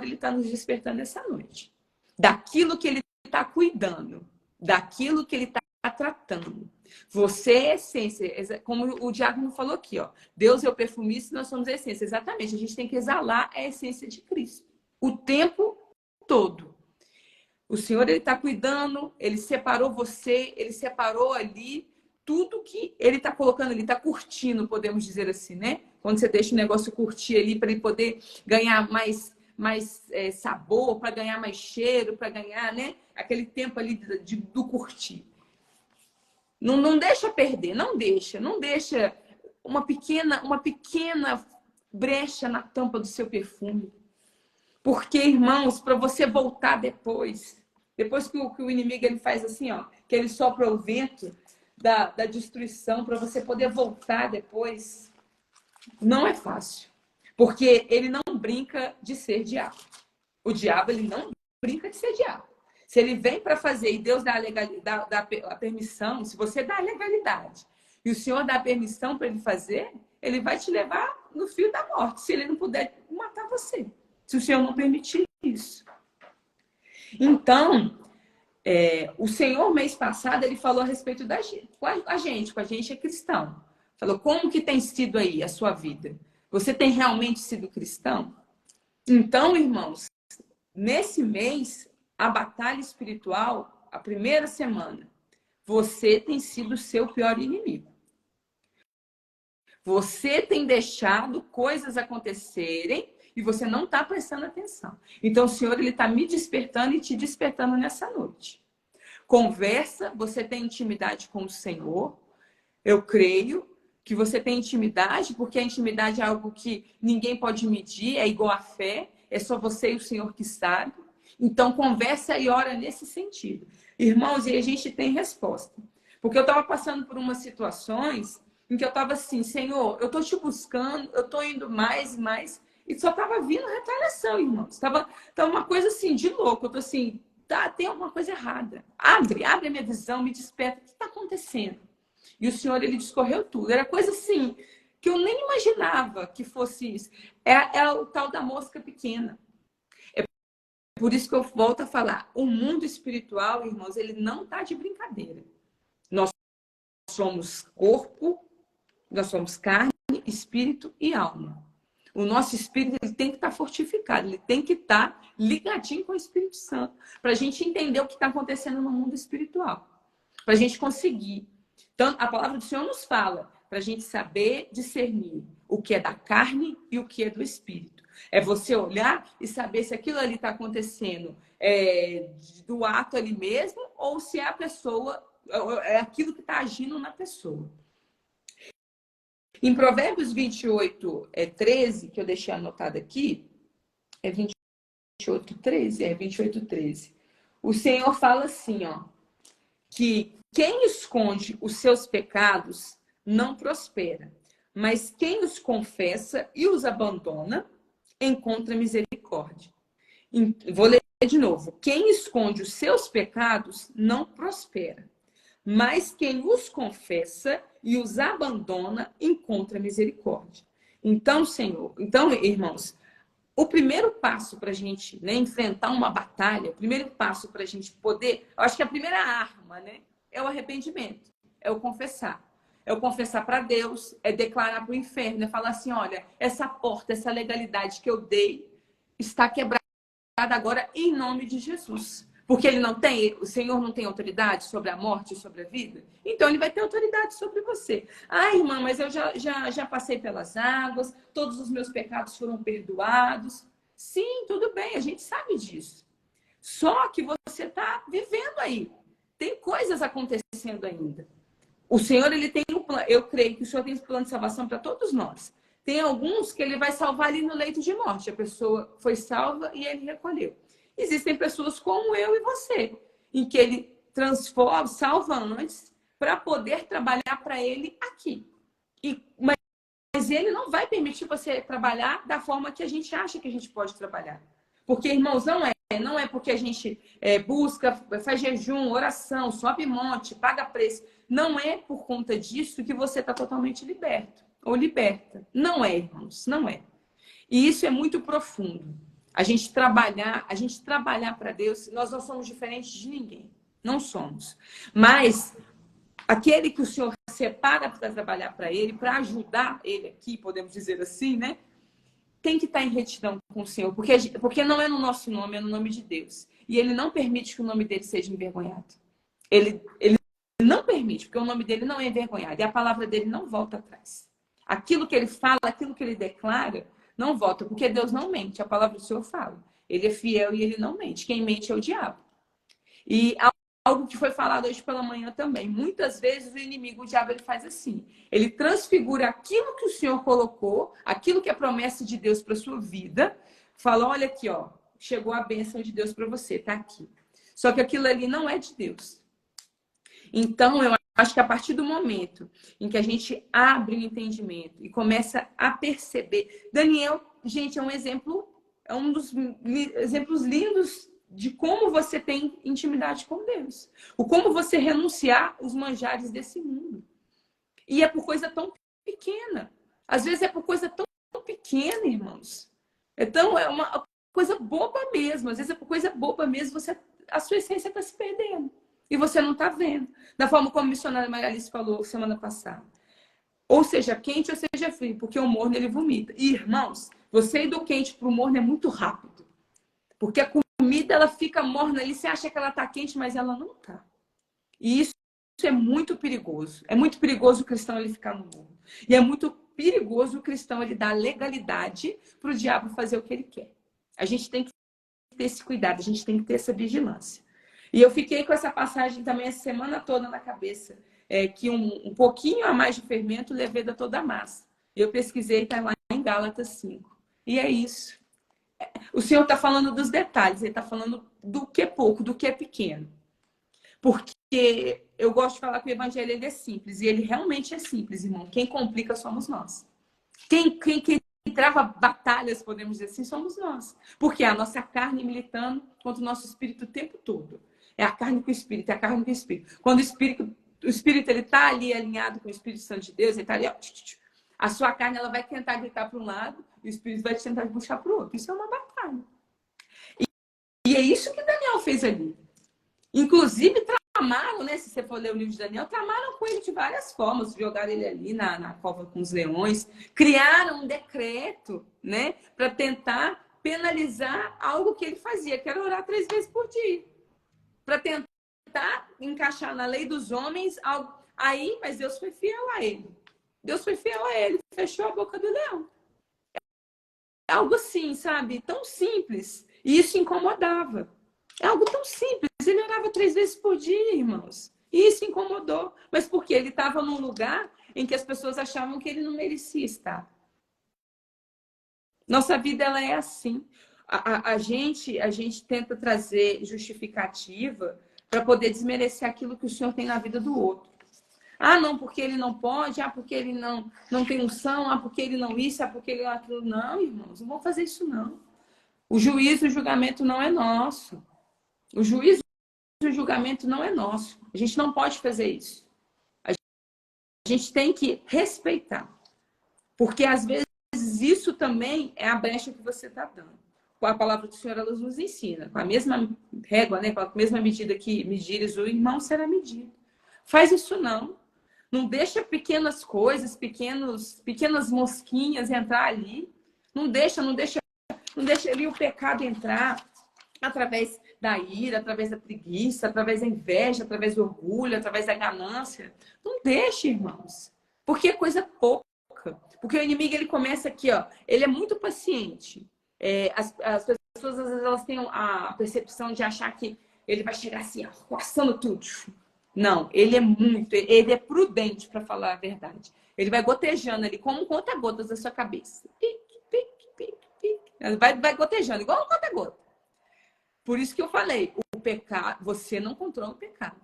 ele está nos despertando essa noite. Daquilo que ele está cuidando, daquilo que ele está tratando. Você é essência, como o Diácono falou aqui, ó. Deus é o perfumista, nós somos a essência. Exatamente, a gente tem que exalar a essência de Cristo. O tempo todo. O Senhor, ele está cuidando, ele separou você, ele separou ali tudo que ele está colocando ali, está curtindo, podemos dizer assim, né? Quando você deixa o negócio curtir ali para ele poder ganhar mais sabor, para ganhar mais cheiro, para ganhar, né? Aquele tempo ali do curtir. Não deixa perder, não deixa uma pequena brecha na tampa do seu perfume. Porque, irmãos, para você voltar depois que o inimigo ele faz assim, ó, que ele sopra o vento da destruição, para você poder voltar depois, não é fácil. Porque ele não brinca de ser diabo. O diabo, ele não brinca de ser diabo. Se ele vem para fazer e Deus dá a permissão, se você dá a legalidade e o Senhor dá a permissão para ele fazer, ele vai te levar no fio da morte, se ele não puder matar você, se o Senhor não permitir isso. Então, o Senhor, mês passado, ele falou a respeito da gente, com a gente é cristão. Falou, como que tem sido aí a sua vida? Você tem realmente sido cristão? Então, irmãos, nesse mês, a batalha espiritual, a primeira semana, você tem sido o seu pior inimigo. Você tem deixado coisas acontecerem e você não está prestando atenção. Então, o Senhor ele está me despertando e te despertando nessa noite. Conversa, você tem intimidade com o Senhor. Eu creio que você tem intimidade, porque a intimidade é algo que ninguém pode medir, é igual à fé, é só você e o Senhor que sabe. Então, conversa e ora nesse sentido. Irmãos, e a gente tem resposta. Porque eu estava passando por umas situações em que eu estava assim, Senhor, eu estou te buscando, eu estou indo mais e mais, e só estava vindo retaliação, irmãos. Tava uma coisa assim, de louco. Eu estou assim, tem alguma coisa errada. Abre a minha visão, me desperta. O que está acontecendo? E o Senhor, ele discorreu tudo. Era coisa assim, que eu nem imaginava que fosse isso. É o tal da mosca pequena. Por isso que eu volto a falar, o mundo espiritual, irmãos, ele não está de brincadeira. Nós somos corpo, nós somos carne, espírito e alma. O nosso espírito ele tem que estar fortificado, ele tem que estar ligadinho com o Espírito Santo, para a gente entender o que está acontecendo no mundo espiritual. Para a gente conseguir. Então, a palavra do Senhor nos fala, para a gente saber discernir o que é da carne e o que é do espírito. É você olhar e saber se aquilo ali está acontecendo do ato ali mesmo ou se é a pessoa, é aquilo que está agindo na pessoa. Em Provérbios 28, 13, que eu deixei anotado aqui, 28, 13. O Senhor fala assim, ó, que quem esconde os seus pecados não prospera, mas quem os confessa e os abandona encontra misericórdia. Vou ler de novo. Quem esconde os seus pecados não prospera, mas quem os confessa e os abandona encontra misericórdia. Então, Senhor, irmãos, o primeiro passo para a gente enfrentar uma batalha, o primeiro passo para a gente poder, eu acho que a primeira arma, é o arrependimento, é o confessar. É o confessar para Deus, é declarar para o inferno, é falar assim, olha, essa porta, essa legalidade que eu dei está quebrada agora em nome de Jesus. Porque o Senhor não tem autoridade sobre a morte e sobre a vida, então ele vai ter autoridade sobre você. Ah, irmã, mas eu já passei pelas águas, todos os meus pecados foram perdoados. Sim, tudo bem, a gente sabe disso. Só que você está vivendo aí. Tem coisas acontecendo ainda. O Senhor, ele tem um plano. Eu creio que o Senhor tem esse plano de salvação para todos nós. Tem alguns que ele vai salvar ali no leito de morte. A pessoa foi salva e ele recolheu. Existem pessoas como eu e você, em que ele transforma, salva antes, para poder trabalhar para ele aqui. Mas ele não vai permitir você trabalhar da forma que a gente acha que a gente pode trabalhar. Porque, irmãos, não é porque a gente busca, faz jejum, oração, sobe monte, paga preço. Não é por conta disso que você está totalmente liberto ou liberta. Não é, irmãos, não é. E isso é muito profundo. A gente trabalhar para Deus, nós não somos diferentes de ninguém. Não somos. Mas aquele que o Senhor separa para trabalhar para Ele, para ajudar Ele aqui, podemos dizer assim, tem que estar em retidão com o Senhor. Porque não é no nosso nome, é no nome de Deus. E Ele não permite que o nome dele seja envergonhado. Ele não permite, porque o nome dele não é envergonhado. E a palavra dele não volta atrás. Aquilo que ele fala, aquilo que ele declara, não volta. Porque Deus não mente. A palavra do Senhor fala. Ele é fiel e ele não mente. Quem mente é o diabo. E algo que foi falado hoje pela manhã também. Muitas vezes o inimigo, o diabo, ele faz assim. Ele transfigura aquilo que o Senhor colocou, aquilo que é promessa de Deus para sua vida. Fala, olha aqui, ó, chegou a bênção de Deus para você, tá aqui. Só que aquilo ali não é de Deus. Então, eu acho que a partir do momento em que a gente abre o entendimento e começa a perceber... Daniel, gente, é um exemplo, é um dos exemplos lindos de como você tem intimidade com Deus. O como você renunciar os manjares desse mundo. E é por coisa tão pequena. Às vezes é por coisa tão pequena, irmãos. Então, é uma coisa boba mesmo. Às vezes é por coisa boba mesmo, a sua essência está se perdendo. E você não está vendo. Da forma como a missionária Maria Alice falou semana passada. Ou seja quente ou seja frio, porque o morno ele vomita. E, irmãos, você ir do quente para o morno é muito rápido. Porque a comida ela fica morna ali, você acha que ela está quente, mas ela não está. E isso é muito perigoso. É muito perigoso o cristão ele ficar no morno. E é muito perigoso o cristão ele dar legalidade para o diabo fazer o que ele quer. A gente tem que ter esse cuidado, a gente tem que ter essa vigilância. E eu fiquei com essa passagem também a semana toda na cabeça, que um pouquinho a mais de fermento leveda toda a massa. Eu pesquisei, está lá em Gálatas 5. E é isso. O Senhor está falando dos detalhes, ele está falando do que é pouco, do que é pequeno. Porque eu gosto de falar que o evangelho ele é simples, e ele realmente é simples, irmão. Quem complica somos nós. Quem trava batalhas, podemos dizer assim, somos nós. Porque é a nossa carne militando contra o nosso espírito o tempo todo. É a carne com o espírito, é a carne com o espírito. Quando o espírito ele está ali alinhado com o Espírito Santo de Deus, ele está ali, ó, a sua carne ela vai tentar gritar para um lado e o espírito vai tentar puxar para o outro. Isso é uma batalha. E é isso que Daniel fez ali. Inclusive, tramaram, né? Se você for ler o livro de Daniel, tramaram com ele de várias formas. Jogaram ele ali na cova com os leões. Criaram um decreto, né? Para tentar penalizar algo que ele fazia, que era orar 3 vezes por dia. Para tentar encaixar na lei dos homens algo. Aí, mas Deus foi fiel a ele. Deus foi fiel a ele. Fechou a boca do leão. É algo assim, sabe? Tão simples. E isso incomodava. É algo tão simples. Ele orava 3 vezes por dia, irmãos. E isso incomodou. Mas porque ele estava num lugar em que as pessoas achavam que ele não merecia estar. Nossa vida, ela é assim. A gente tenta trazer justificativa para poder desmerecer aquilo que o Senhor tem na vida do outro. Ah, não, porque ele não pode. Ah, porque ele não tem unção. Ah, porque ele não isso. Ah, porque ele não aquilo. Não, irmãos, não vão fazer isso, não. O juízo e o julgamento não é nosso. O juízo e o julgamento não é nosso. A gente não pode fazer isso. A gente tem que respeitar. Porque, às vezes, isso também é a brecha que você está dando. A palavra do Senhor, ela nos ensina. Com a mesma régua, né? Com a mesma medida que medires, o irmão será medido. Faz isso não. Não deixa pequenas coisas, pequenas mosquinhas entrar ali. Não deixa ali o pecado entrar através da ira, através da preguiça, através da inveja, através do orgulho, através da ganância. Não deixe, irmãos. Porque é coisa pouca. Porque o inimigo, ele começa aqui, ó. Ele é muito paciente. As pessoas, às vezes, elas têm a percepção de achar que ele vai chegar assim, ó, passando tudo. Não, ele é prudente, para falar a verdade. Ele vai gotejando ali, como conta-gotas da sua cabeça. Pique, pique, pique, pique. Vai gotejando, igual um conta-gota. Por isso que eu falei, o pecado, você não controla o pecado.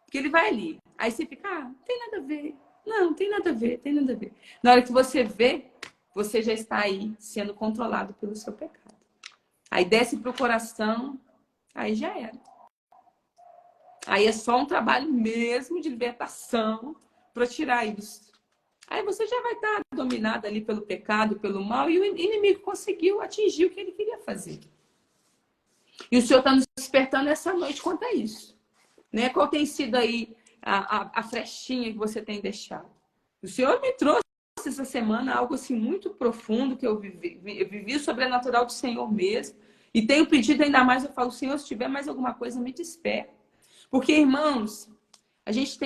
Porque ele vai ali. Aí você fica, não tem nada a ver. Não, tem nada a ver, tem nada a ver. Na hora que você vê, você já está aí sendo controlado pelo seu pecado. Aí desce para o coração, aí já era. Aí é só um trabalho mesmo de libertação para tirar isso. Aí você já vai estar dominado ali pelo pecado, pelo mal, e o inimigo conseguiu atingir o que ele queria fazer. E o Senhor está nos despertando essa noite quanto a isso. Né? Qual tem sido aí a frechinha que você tem deixado? O Senhor me trouxe essa semana algo assim muito profundo que eu vivi o sobrenatural do Senhor mesmo. E tenho pedido ainda mais, eu falo, Senhor, se tiver mais alguma coisa, me desperta. Porque, irmãos, a gente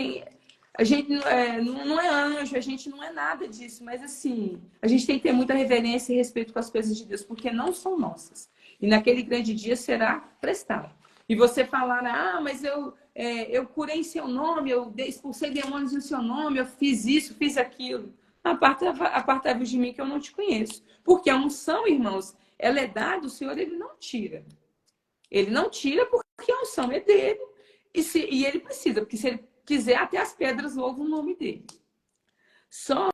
não é anjo, a gente não é nada disso, mas assim, a gente tem que ter muita reverência e respeito com as coisas de Deus, porque não são nossas. E naquele grande dia será prestado. E você falar, mas eu curei em seu nome, eu expulsei demônios em seu nome, eu fiz isso, fiz aquilo. Apartai-vos de mim que eu não te conheço. Porque a unção, irmãos, ela é dada, o Senhor, ele não tira. Ele não tira porque a unção é dele. E ele precisa, porque se ele quiser, até as pedras louvam o nome dele. Só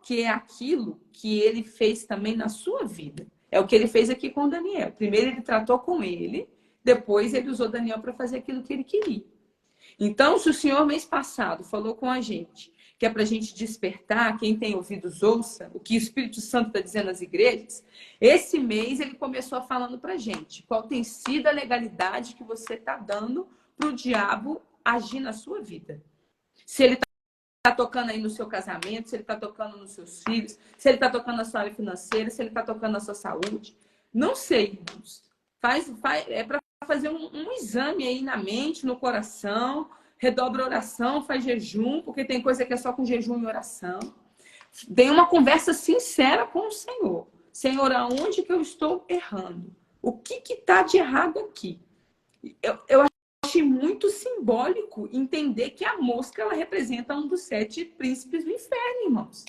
que é aquilo que ele fez também na sua vida. É o que ele fez aqui com Daniel. Primeiro ele tratou com ele, depois ele usou Daniel para fazer aquilo que ele queria. Então, se o Senhor mês passado falou com a gente, que é para a gente despertar, quem tem ouvidos ouça, o que o Espírito Santo está dizendo às igrejas, esse mês ele começou falando para a gente qual tem sido a legalidade que você está dando para o diabo agir na sua vida. Se ele está tocando aí no seu casamento, se ele está tocando nos seus filhos, se ele está tocando na sua área financeira, se ele está tocando na sua saúde. Não sei, irmãos. É para fazer um exame aí na mente, no coração, redobra oração, faz jejum, porque tem coisa que é só com jejum e oração. Tem uma conversa sincera com o Senhor. Senhor, aonde que eu estou errando? O que está de errado aqui? Eu achei muito simbólico entender que a mosca ela representa um dos 7 príncipes do inferno, irmãos.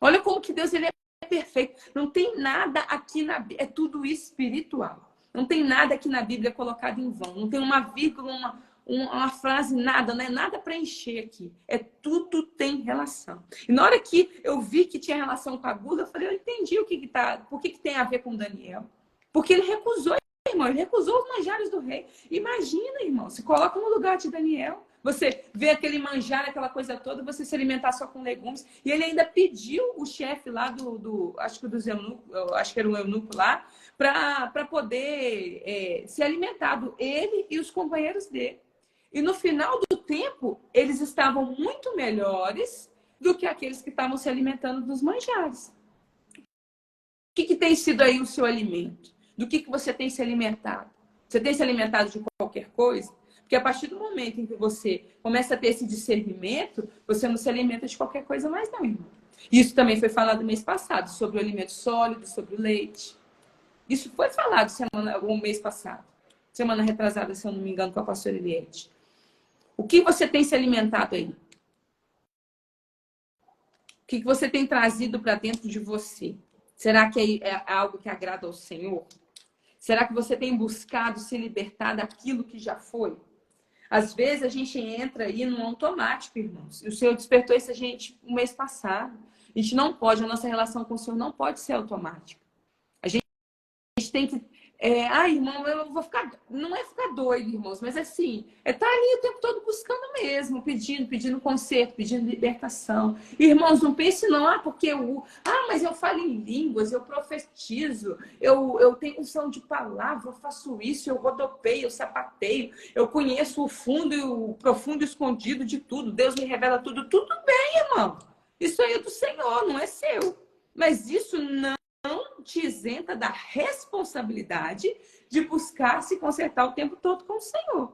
Olha como que Deus ele é perfeito. Não tem nada aqui na Bíblia, é tudo espiritual. Não tem nada aqui na Bíblia colocado em vão. Não tem uma vírgula, uma frase, nada, não é nada para encher aqui. Tudo tem relação. E na hora que eu vi que tinha relação com a gula, eu falei, eu entendi por que tem a ver com Daniel. Porque ele recusou, irmão, ele recusou os manjares do rei. Imagina, irmão, se coloca no lugar de Daniel. Você vê aquele manjar, aquela coisa toda, você se alimentar só com legumes. E ele ainda pediu o chefe lá acho que dos eunucos, acho que era um eunuco lá, para poder se alimentar, ele e os companheiros dele. E no final do tempo, eles estavam muito melhores do que aqueles que estavam se alimentando dos manjares. O que tem sido aí o seu alimento? Do que você tem se alimentado? Você tem se alimentado de qualquer coisa? Porque a partir do momento em que você começa a ter esse discernimento, você não se alimenta de qualquer coisa mais não, irmão. Isso também foi falado mês passado, sobre o alimento sólido, sobre o leite. Isso foi falado mês passado. Semana retrasada, se eu não me engano, com a pastora Eliette. O que você tem se alimentado aí? O que você tem trazido para dentro de você? Será que é algo que agrada ao Senhor? Será que você tem buscado se libertar daquilo que já foi? Às vezes a gente entra aí no automático, irmãos. E o Senhor despertou isso a gente no mês passado. A gente não pode, a nossa relação com o Senhor não pode ser automática. A gente tem que... irmão, eu vou ficar... Não é ficar doido, irmãos, mas assim, tá ali o tempo todo buscando mesmo, pedindo conserto, pedindo libertação. Irmãos, não pense não, porque mas eu falo em línguas, eu profetizo, eu tenho unção de palavra, eu faço isso, eu rodopeio, eu sapateio, eu conheço o fundo e o profundo escondido de tudo, Deus me revela tudo. Tudo bem, irmão. Isso aí é do Senhor, não é seu. Mas isso não te isenta da responsabilidade de buscar se consertar o tempo todo com o Senhor.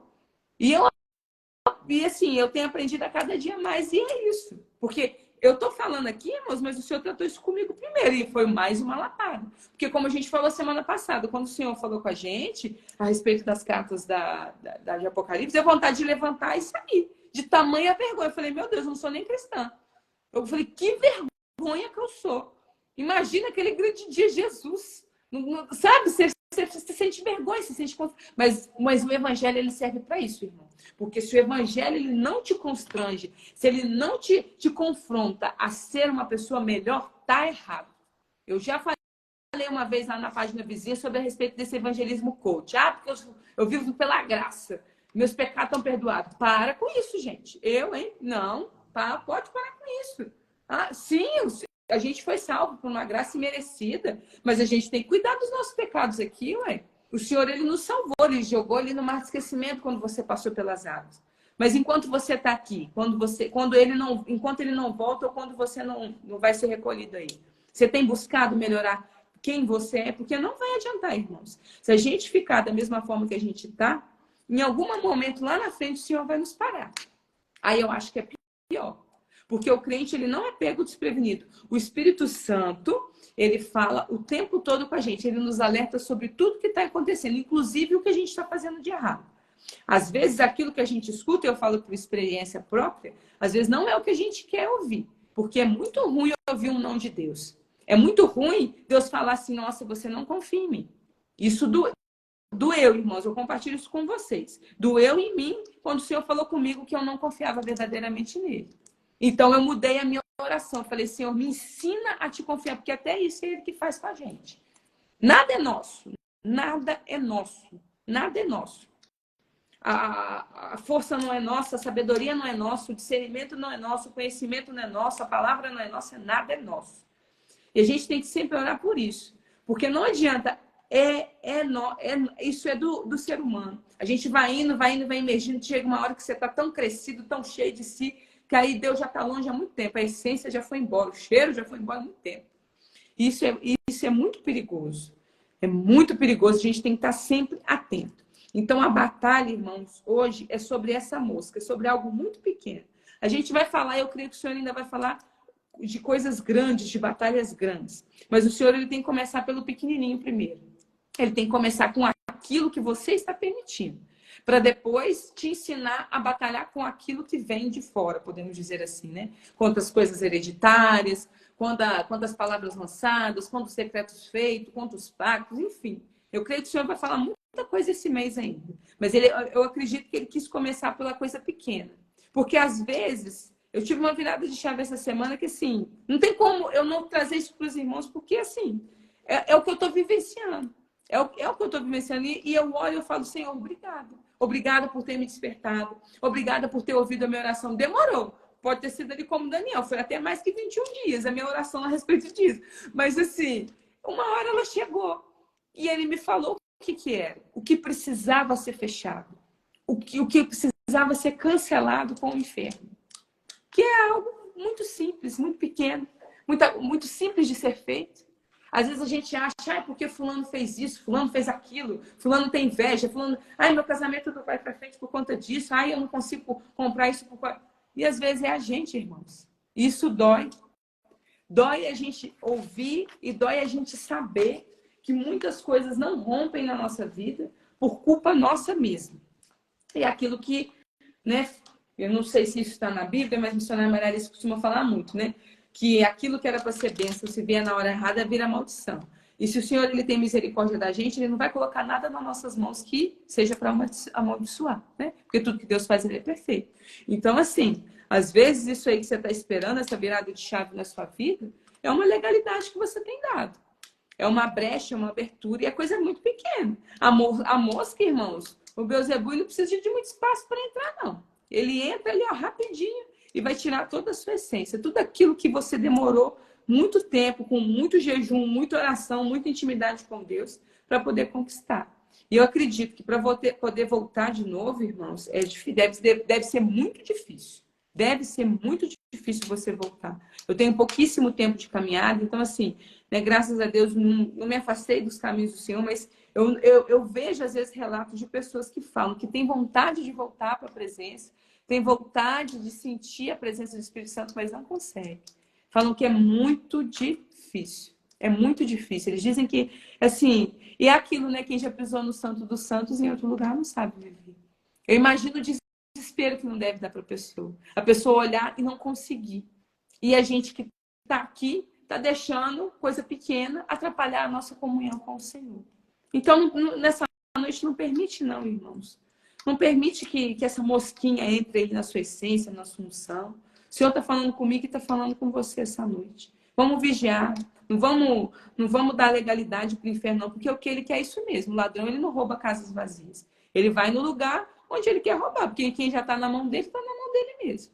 E assim, eu tenho aprendido a cada dia mais, e é isso. Porque eu tô falando aqui, irmãos, mas o Senhor tratou isso comigo primeiro, e foi mais uma lapada. Porque como a gente falou semana passada, quando o Senhor falou com a gente a respeito das cartas de Apocalipse, deu vontade de levantar e sair. De tamanha vergonha. Eu falei, meu Deus, eu não sou nem cristã. Eu falei, que vergonha que eu sou. Imagina aquele grande dia, Jesus. Sabe, você sente vergonha, você sente... Mas o evangelho ele serve para isso, irmão. Porque se o evangelho ele não te constrange, se ele não te confronta a ser uma pessoa melhor, tá errado. Eu já falei uma vez lá na página vizinha sobre a respeito desse evangelismo coach. Porque eu vivo pela graça. Meus pecados estão perdoados. Para com isso, gente. Não, pode parar com isso. Sim, a gente foi salvo por uma graça imerecida, mas a gente tem que cuidar dos nossos pecados aqui, ué. O Senhor, ele nos salvou, ele jogou ali no mar de esquecimento quando você passou pelas águas. Mas enquanto você está aqui, enquanto ele não volta ou quando você não vai ser recolhido aí, você tem buscado melhorar quem você é? Porque não vai adiantar, irmãos. Se a gente ficar da mesma forma que a gente está, em algum momento lá na frente o Senhor vai nos parar. Aí eu acho que é pior. Porque o crente, ele não é pego desprevenido. O Espírito Santo, ele fala o tempo todo com a gente. Ele nos alerta sobre tudo que está acontecendo, inclusive o que a gente está fazendo de errado. Às vezes, aquilo que a gente escuta, eu falo por experiência própria, às vezes não é o que a gente quer ouvir. Porque é muito ruim ouvir um não de Deus. É muito ruim Deus falar assim, nossa, você não confia em mim. Isso doeu, irmãos, eu compartilho isso com vocês. Doeu em mim quando o Senhor falou comigo que eu não confiava verdadeiramente nele. Então, eu mudei a minha oração. Falei, Senhor, me ensina a te confiar, porque até isso é ele que faz com a gente. Nada é nosso. Nada é nosso. Nada é nosso. A força não é nossa, a sabedoria não é nossa, o discernimento não é nosso, o conhecimento não é nosso, a palavra não é nossa, nada é nosso. E a gente tem que sempre orar por isso. Porque não adianta, isso é do ser humano. A gente vai indo, vai emergindo, chega uma hora que você está tão crescido, tão cheio de si, que aí Deus já está longe há muito tempo, a essência já foi embora, o cheiro já foi embora há muito tempo. Isso é muito perigoso. É muito perigoso, a gente tem que estar sempre atento. Então, a batalha, irmãos, hoje é sobre essa mosca, é sobre algo muito pequeno. A gente vai falar, eu creio que o Senhor ainda vai falar de coisas grandes, de batalhas grandes. Mas o Senhor, ele tem que começar pelo pequenininho primeiro. Ele tem que começar com aquilo que você está permitindo, para depois te ensinar a batalhar com aquilo que vem de fora, podemos dizer assim, né? Contra as coisas hereditárias, contra as palavras lançadas, contra os decretos feitos, contra os pactos, enfim. Eu creio que o Senhor vai falar muita coisa esse mês ainda. Mas eu acredito que ele quis começar pela coisa pequena. Porque, às vezes, eu tive uma virada de chave essa semana que, assim, não tem como eu não trazer isso para os irmãos, porque, assim, é o que eu estou vivenciando. É o que eu estou vivenciando. E eu olho e eu falo, Senhor, obrigada. Obrigada por ter me despertado. Obrigada por ter ouvido a minha oração. Demorou. Pode ter sido ali como Daniel. Foi até mais que 21 dias a minha oração a respeito disso. Mas, assim, uma hora ela chegou. E ele me falou o que era. O que precisava ser fechado. O que precisava ser cancelado com o inferno. Que é algo muito simples, muito pequeno. Muito simples de ser feito. Às vezes a gente acha, porque fulano fez isso, fulano fez aquilo, fulano tem inveja, fulano... meu casamento não vai para frente por conta disso, eu não consigo comprar isso por... E às vezes é a gente, irmãos. Isso dói. Dói a gente ouvir e dói a gente saber que muitas coisas não rompem na nossa vida por culpa nossa mesma. E aquilo que, né, eu não sei se isso está na Bíblia, mas a missionária Maria Alice costuma falar muito, né? Que aquilo que era para ser bênção, se vier na hora errada, vira maldição. E se o Senhor ele tem misericórdia da gente, ele não vai colocar nada nas nossas mãos que seja para amaldiçoar, né? Porque tudo que Deus faz, ele é perfeito. Então, assim, às vezes isso aí que você está esperando, essa virada de chave na sua vida, é uma legalidade que você tem dado. É uma brecha, uma abertura, e a coisa é muito pequena. A mosca, irmãos, o Beelzebub não precisa de muito espaço para entrar, não. Ele entra ali, ó, rapidinho, e vai tirar toda a sua essência. Tudo aquilo que você demorou muito tempo, com muito jejum, muita oração, muita intimidade com Deus, para poder conquistar. E eu acredito que para poder voltar de novo, irmãos, deve ser muito difícil. Deve ser muito difícil você voltar. Eu tenho pouquíssimo tempo de caminhada, então, assim, né, graças a Deus, não me afastei dos caminhos do Senhor, mas eu vejo, às vezes, relatos de pessoas que falam que têm vontade de voltar para a presença, têm vontade de sentir a presença do Espírito Santo, mas não conseguem. Falam que é muito difícil. É muito difícil. Eles dizem que, assim, e é aquilo, né? Quem já pisou no Santo dos Santos em outro lugar não sabe viver. Eu imagino o desespero que não deve dar para a pessoa olhar e não conseguir. E a gente que está aqui está deixando coisa pequena atrapalhar a nossa comunhão com o Senhor. Então, nessa noite, não permite não, irmãos. Não permite que essa mosquinha entre aí na sua essência, na sua unção. O Senhor está falando comigo e está falando com você essa noite. Vamos vigiar. Não vamos dar legalidade para o inferno, não, porque o que ele quer é isso mesmo. O ladrão, ele não rouba casas vazias. Ele vai no lugar onde ele quer roubar, porque quem já está na mão dele, está na mão dele mesmo.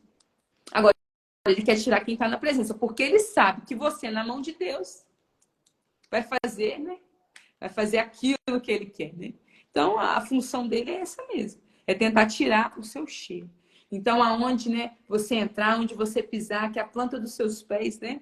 Agora, ele quer tirar quem está na presença, porque ele sabe que você, na mão de Deus, vai fazer, né? Vai fazer aquilo que ele quer, né? Então, a função dele é essa mesmo. É tentar tirar o seu cheiro. Então, aonde, né, você entrar, onde você pisar, que a planta dos seus pés, né,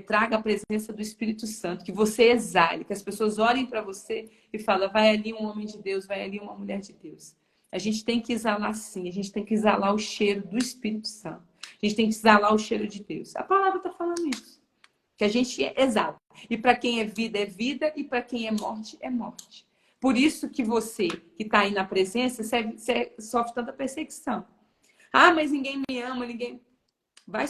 traga a presença do Espírito Santo, que você exale, que as pessoas olhem para você e falem, vai ali um homem de Deus, vai ali uma mulher de Deus. A gente tem que exalar sim, a gente tem que exalar o cheiro do Espírito Santo. A gente tem que exalar o cheiro de Deus. A palavra está falando isso. Que a gente exala. E para quem é vida, e para quem é morte, é morte. Por isso que você, que está aí na presença, sofre tanta perseguição. Ah, mas ninguém me ama, ninguém... Vai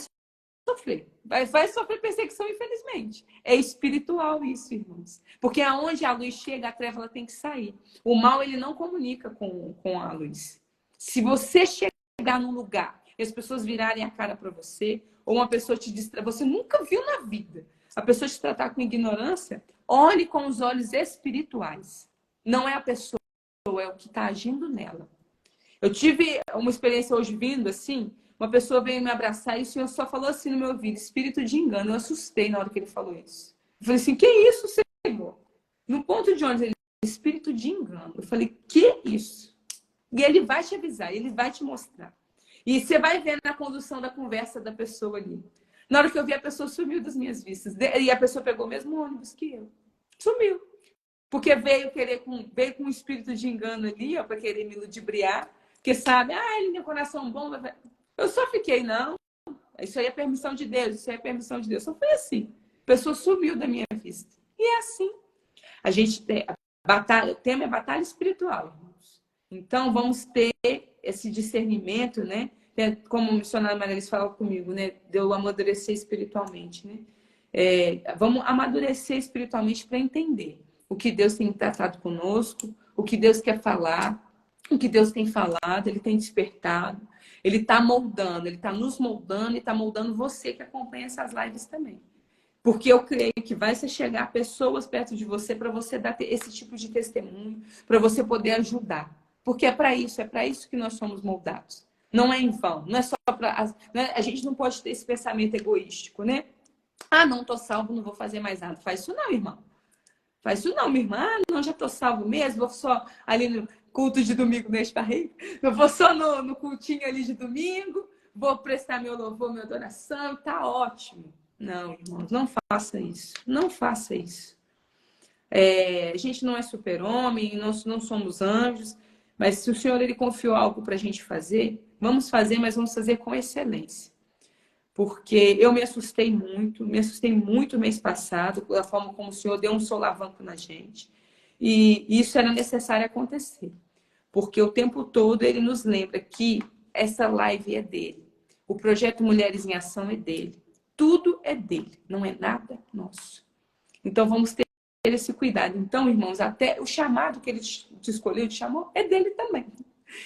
sofrer. Vai sofrer perseguição, infelizmente. É espiritual isso, irmãos. Porque aonde a luz chega, a treva ela tem que sair. O mal, ele não comunica com a luz. Se você chegar num lugar e as pessoas virarem a cara para você, ou uma pessoa te distrair, você nunca viu na vida, a pessoa te tratar com ignorância, olhe com os olhos espirituais. Não é a pessoa, é o que está agindo nela. Eu tive uma experiência hoje vindo assim, uma pessoa veio me abraçar e o Senhor só falou assim no meu ouvido, espírito de engano. Eu assustei na hora que ele falou isso. Eu falei assim, que isso, Senhor? No ponto de ônibus, ele espírito de engano. Eu falei, que isso? E ele vai te avisar, ele vai te mostrar. E você vai ver na condução da conversa da pessoa ali. Na hora que eu vi, a pessoa sumiu das minhas vistas. E a pessoa pegou o mesmo ônibus que eu. Sumiu. Porque veio com um espírito de engano ali, ó, para querer me ludibriar. Porque sabe, ele tem coração bom. Eu só fiquei, não. Isso aí é permissão de Deus, isso aí é permissão de Deus. Só foi assim. A pessoa sumiu da minha vista. E é assim. A gente tem batalha, o tema é batalha espiritual, irmãos. Então, vamos ter esse discernimento, né? Como o missionário Marilis falou comigo, né? De eu amadurecer espiritualmente, né? Vamos amadurecer espiritualmente para entender o que Deus tem tratado conosco, o que Deus quer falar, o que Deus tem falado, Ele tem despertado, Ele está moldando, Ele está nos moldando e está moldando você que acompanha essas lives também. Porque eu creio que vai se chegar pessoas perto de você para você dar esse tipo de testemunho, para você poder ajudar. Porque é para isso que nós somos moldados. Não é em vão, não é só para... A gente não pode ter esse pensamento egoístico, né? Não estou salvo, não vou fazer mais nada. Faz isso não, irmão. Faz isso não, minha irmã. Não, já estou salvo mesmo, vou só ali no culto de domingo neste barriga. Eu vou só no cultinho ali de domingo, vou prestar meu louvor, minha adoração, tá ótimo. Não, irmãos, não faça isso. Não faça isso. A gente não é super-homem, nós não somos anjos, mas se o Senhor ele confiou algo para a gente fazer, vamos fazer, mas vamos fazer com excelência. Porque eu me assustei muito mês passado, pela forma como o Senhor deu um solavanco na gente. E isso era necessário acontecer. Porque o tempo todo ele nos lembra que essa live é dele. O projeto Mulheres em Ação é dele. Tudo é dele, não é nada nosso. Então vamos ter esse cuidado. Então, irmãos, até o chamado que ele te escolheu, te chamou, é dele também.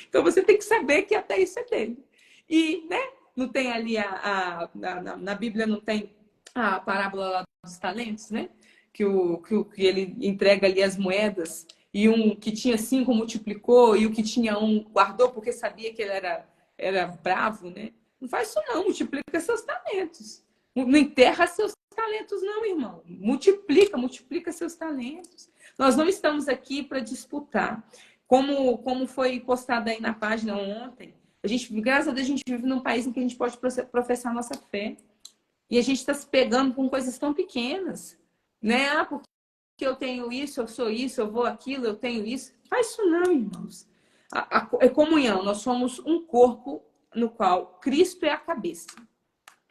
Então você tem que saber que até isso é dele. E, né? Não tem ali na Bíblia não tem a parábola lá dos talentos, né? Que ele entrega ali as moedas e um que tinha 5 multiplicou e o que tinha 1 guardou porque sabia que ele era bravo, né? Não faz isso não, multiplica seus talentos. Não enterra seus talentos não, irmão. Multiplica seus talentos. Nós não estamos aqui para disputar. Como foi postado aí na página ontem, graças a Deus, a gente vive num país em que a gente pode professar a nossa fé. E a gente está se pegando com coisas tão pequenas. Né? Porque eu tenho isso, eu sou isso, eu vou aquilo, eu tenho isso. Faz isso não, irmãos. É comunhão. Nós somos um corpo no qual Cristo é a cabeça.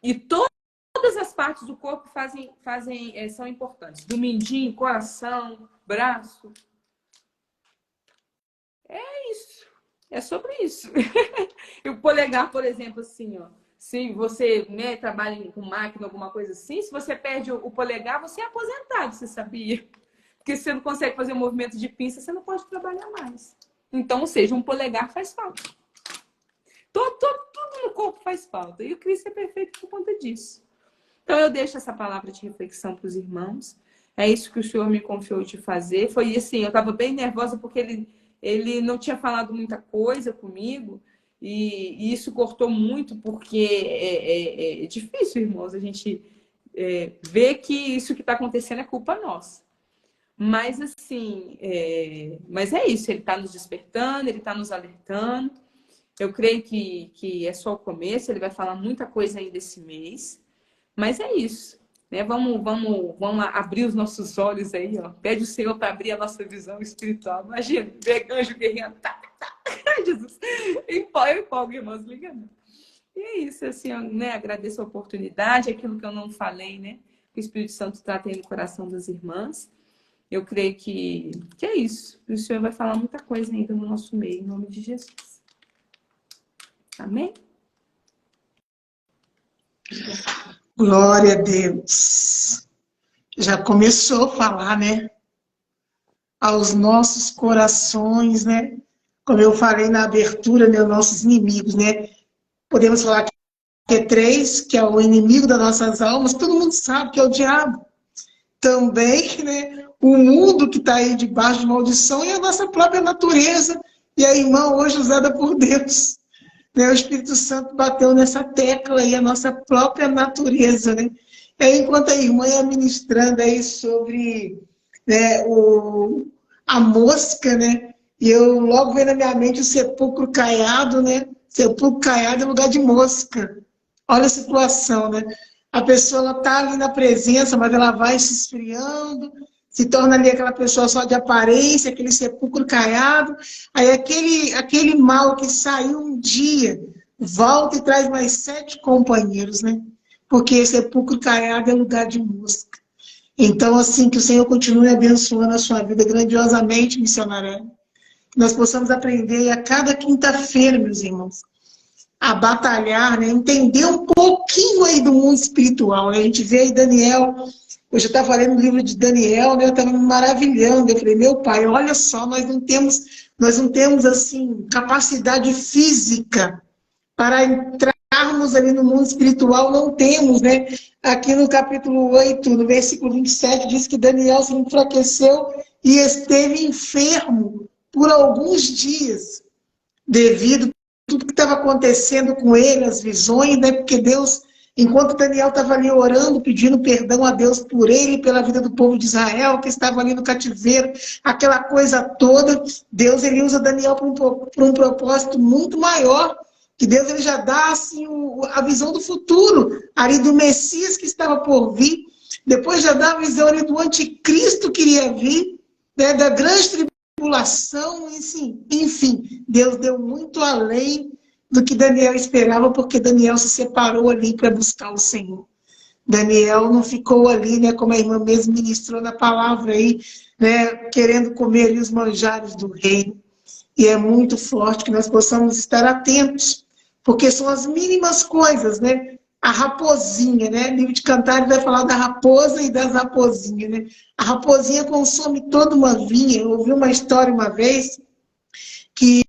E todas as partes do corpo são importantes. Do mindinho, coração, braço. É isso. É sobre isso. E o polegar, por exemplo, assim, ó. Se você, né, trabalha com máquina, alguma coisa assim, se você perde o polegar, você é aposentado, você sabia? Porque se você não consegue fazer um movimento de pinça, você não pode trabalhar mais. Então, ou seja, um polegar faz falta. Tudo no corpo faz falta. E o Cristo é perfeito por conta disso. Então, eu deixo essa palavra de reflexão para os irmãos. É isso que o Senhor me confiou de fazer. Foi assim, eu estava bem nervosa porque ele não tinha falado muita coisa comigo. E isso cortou muito, porque é difícil, irmãos, a gente ver que isso que está acontecendo é culpa nossa. Mas, assim, mas é isso, ele está nos despertando, ele está nos alertando. Eu creio que é só o começo, ele vai falar muita coisa ainda esse mês. Mas é isso, né? Vamos abrir os nossos olhos aí, ó. Pede o Senhor para abrir a nossa visão espiritual. Imagina, ver anjo guerreando. Ai, Jesus. Eu empolgo, irmãos, liga não. E é isso, assim, né? Agradeço a oportunidade, aquilo que eu não falei, né? Que o Espírito Santo trata aí no coração das irmãs. eu creio que é isso. O Senhor vai falar muita coisa ainda no nosso meio, em nome de Jesus. Amém? Glória a Deus. Já começou a falar, né? Aos nossos corações, né? Como eu falei na abertura, né? Os nossos inimigos, né? Podemos falar que é três, que é o inimigo das nossas almas, todo mundo sabe que é o diabo. Também, né? O mundo que está aí debaixo de maldição e a nossa própria natureza. E a irmã hoje usada por Deus. Né? O Espírito Santo bateu nessa tecla aí, a nossa própria natureza, né? E aí, enquanto a irmã ia ministrando aí sobre, né, a mosca, né? E eu logo veio na minha mente o sepulcro caiado, né? Sepulcro caiado é lugar de mosca. Olha a situação, né? A pessoa está ali na presença, mas ela vai se esfriando, se torna ali aquela pessoa só de aparência, aquele sepulcro caiado. Aí aquele mal que saiu um dia, volta e traz mais 7 companheiros, né? Porque sepulcro caiado é lugar de mosca. Então, assim, que o Senhor continue abençoando a sua vida grandiosamente, missionária. Que nós possamos aprender a cada quinta-feira, meus irmãos, a batalhar, né? Entender um pouquinho aí do mundo espiritual. Né? A gente vê aí Daniel, eu já estava lendo o livro de Daniel, né? Eu estava me maravilhando. Eu falei, meu pai, olha só, nós não temos assim, capacidade física para entrarmos ali no mundo espiritual, não temos, né? Aqui no capítulo 8, no versículo 27, diz que Daniel se enfraqueceu e esteve enfermo por alguns dias, devido tudo que estava acontecendo com ele, as visões, né? Porque Deus, enquanto Daniel estava ali orando, pedindo perdão a Deus por ele, pela vida do povo de Israel, que estava ali no cativeiro, aquela coisa toda, Deus ele usa Daniel para um propósito muito maior, que Deus ele já dá assim, a visão do futuro, ali do Messias que estava por vir, depois já dá a visão ali do anticristo que iria vir, né? Da grande tribulação, enfim, Deus deu muito além do que Daniel esperava, porque Daniel se separou ali para buscar o Senhor. Daniel não ficou ali, né, como a irmã mesmo ministrou na palavra aí, né, querendo comer ali os manjares do reino. E é muito forte que nós possamos estar atentos, porque são as mínimas coisas, né? A raposinha, né? O livro de Cantares vai falar da raposa e das raposinhas, né? A raposinha consome toda uma vinha. Eu ouvi uma história uma vez que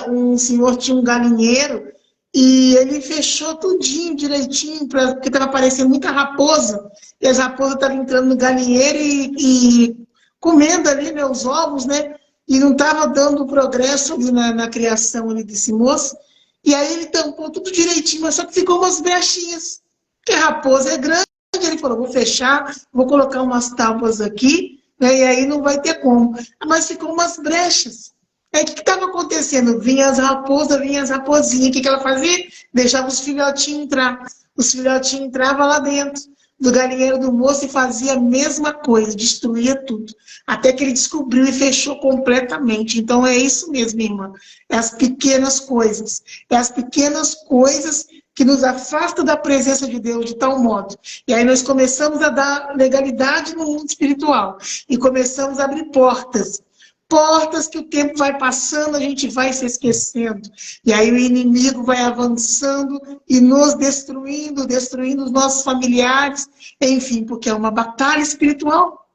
um senhor tinha um galinheiro e ele fechou tudinho direitinho, porque estava aparecendo muita raposa, e as raposas estavam entrando no galinheiro e comendo ali, né, os ovos, né? E não estava dando progresso ali na criação ali desse moço. E aí ele tampou tudo direitinho, mas só que ficou umas brechinhas. Porque a raposa é grande, ele falou, vou fechar, vou colocar umas tábuas aqui, né, e aí não vai ter como. Mas ficou umas brechas. Aí o que estava acontecendo? Vinha as raposinhas, o que ela fazia? Deixava os filhotinhos entrar. Os filhotinhos entravam lá dentro do galinheiro do moço e fazia a mesma coisa, destruía tudo. Até que ele descobriu e fechou completamente. Então é isso mesmo, irmã. É as pequenas coisas. É as pequenas coisas que nos afastam da presença de Deus de tal modo. E aí nós começamos a dar legalidade no mundo espiritual. E começamos a abrir portas. Portas que o tempo vai passando, a gente vai se esquecendo. E aí o inimigo vai avançando e nos destruindo os nossos familiares, enfim, porque é uma batalha espiritual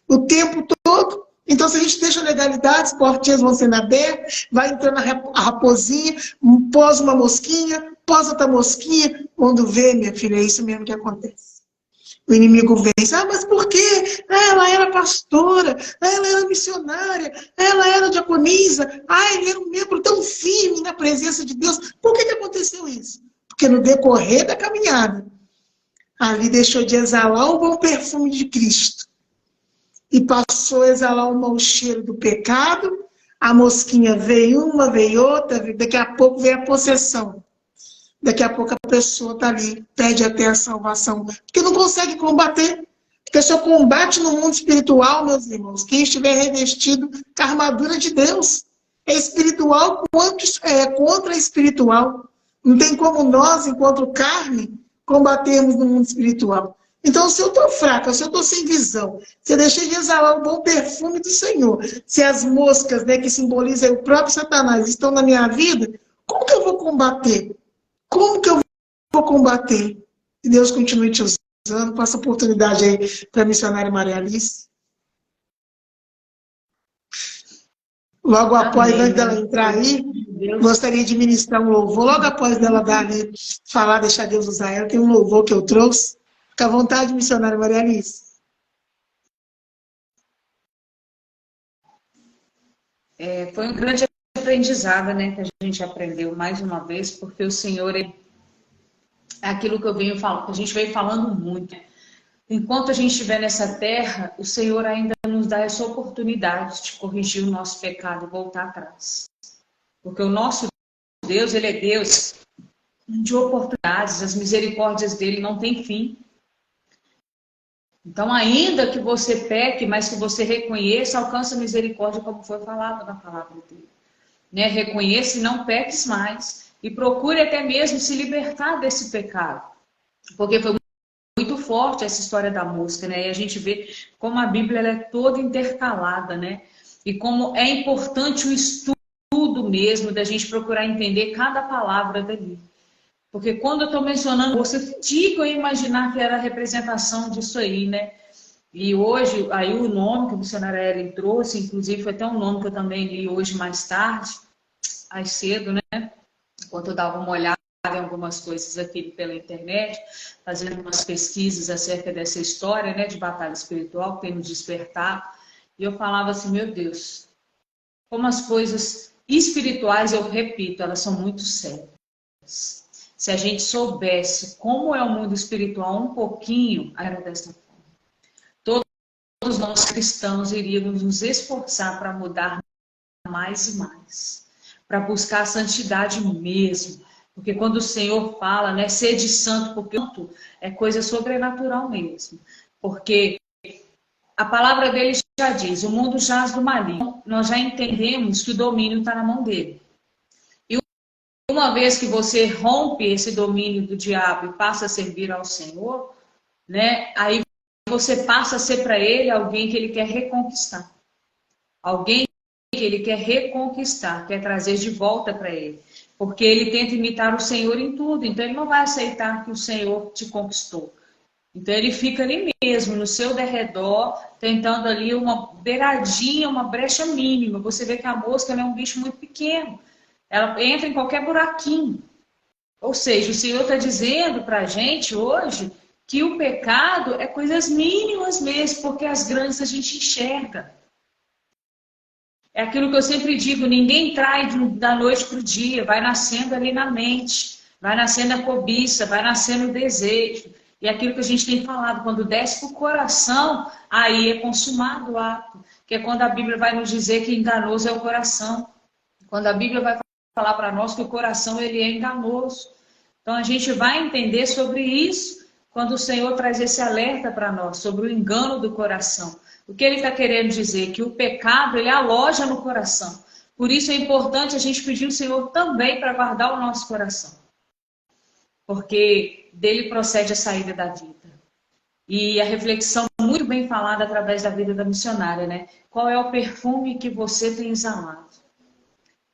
o tempo todo. Então, se a gente deixa a legalidade, as portinhas vão sendo abertas, vai entrando a raposinha, pós uma mosquinha, pós outra mosquinha. Quando vê, minha filha, é isso mesmo que acontece. O inimigo vem, mas por quê? Ela era pastora, ela era missionária, ela era diaconisa, ele era um membro tão firme na presença de Deus. Por que aconteceu isso? Porque no decorrer da caminhada, ali deixou de exalar o bom perfume de Cristo e passou a exalar o mau cheiro do pecado. A mosquinha veio uma, veio outra, daqui a pouco veio a possessão. Daqui a pouco a pessoa está ali, perde até a salvação. Porque não consegue combater. Porque só combate no mundo espiritual, meus irmãos, quem estiver revestido com a armadura de Deus. É espiritual contra espiritual. Não tem como nós, enquanto carne, combatermos no mundo espiritual. Então, se eu estou fraca, se eu estou sem visão, se eu deixei de exalar o bom perfume do Senhor, se as moscas, né, que simbolizam o próprio Satanás, estão na minha vida, como que eu vou combater? Como que eu vou combater? Que Deus continue te usando. Passa a oportunidade aí para a missionária Maria Alice. Logo após, antes dela entrar aí, gostaria de ministrar um louvor. Logo após dela dar ali, falar, deixar Deus usar ela, tem um louvor que eu trouxe. Fica à vontade, missionária Maria Alice. Foi um grande aprendizado, né, que a gente aprendeu mais uma vez, porque o Senhor é aquilo que eu venho falando, que a gente vem falando muito. Enquanto a gente estiver nessa terra, o Senhor ainda nos dá essa oportunidade de corrigir o nosso pecado e voltar atrás. Porque o nosso Deus, Ele é Deus de oportunidades, as misericórdias dele não têm fim. Então, ainda que você peque, mas que você reconheça, alcança a misericórdia, como foi falado na palavra dele. Né? Reconheça e não peques mais. E procure até mesmo se libertar desse pecado. Porque foi muito forte essa história da música, né? E a gente vê como a Bíblia ela é toda intercalada, né? E como é importante o estudo mesmo, da gente procurar entender cada palavra dali. Porque quando eu estou mencionando, você fica a imaginar que era a representação disso aí, né? E hoje, aí o nome que o missionário Ellen trouxe, inclusive foi até um nome que eu também li hoje mais tarde, mais cedo, né? Enquanto eu dava uma olhada em algumas coisas aqui pela internet, fazendo umas pesquisas acerca dessa história, né, de batalha espiritual que tem nos despertado, e eu falava assim, meu Deus, como as coisas espirituais, eu repito, elas são muito sérias. Se a gente soubesse como é o mundo espiritual um pouquinho, era dessa forma. Todos nós cristãos iríamos nos esforçar para mudar mais e mais, para buscar a santidade mesmo. Porque quando o Senhor fala, né, sede santo, porque é coisa sobrenatural mesmo. Porque a palavra dele já diz, o mundo jaz do maligno. Nós já entendemos que o domínio está na mão dele. E uma vez que você rompe esse domínio do diabo e passa a servir ao Senhor, né, aí você passa a ser para ele alguém que ele quer reconquistar. Alguém que ele quer reconquistar, quer trazer de volta para ele. Porque ele tenta imitar o Senhor em tudo, então ele não vai aceitar que o Senhor te conquistou. Então ele fica ali mesmo, no seu derredor, tentando ali uma beiradinha, uma brecha mínima. Você vê que a mosca é um bicho muito pequeno, ela entra em qualquer buraquinho. Ou seja, o Senhor está dizendo para a gente hoje que o pecado é coisas mínimas mesmo, porque as grandes a gente enxerga. É aquilo que eu sempre digo, ninguém trai da noite para o dia, vai nascendo ali na mente, vai nascendo a cobiça, vai nascendo o desejo. E aquilo que a gente tem falado, quando desce para o coração, aí é consumado o ato. Que é quando a Bíblia vai nos dizer que enganoso é o coração. Quando a Bíblia vai falar para nós que o coração ele é enganoso. Então a gente vai entender sobre isso quando o Senhor traz esse alerta para nós, sobre o engano do coração. O que ele está querendo dizer? Que o pecado, ele aloja no coração. Por isso é importante a gente pedir ao Senhor também para guardar o nosso coração. Porque dele procede a saída da vida. E a reflexão muito bem falada através da vida da missionária, né? Qual é o perfume que você tem exalado?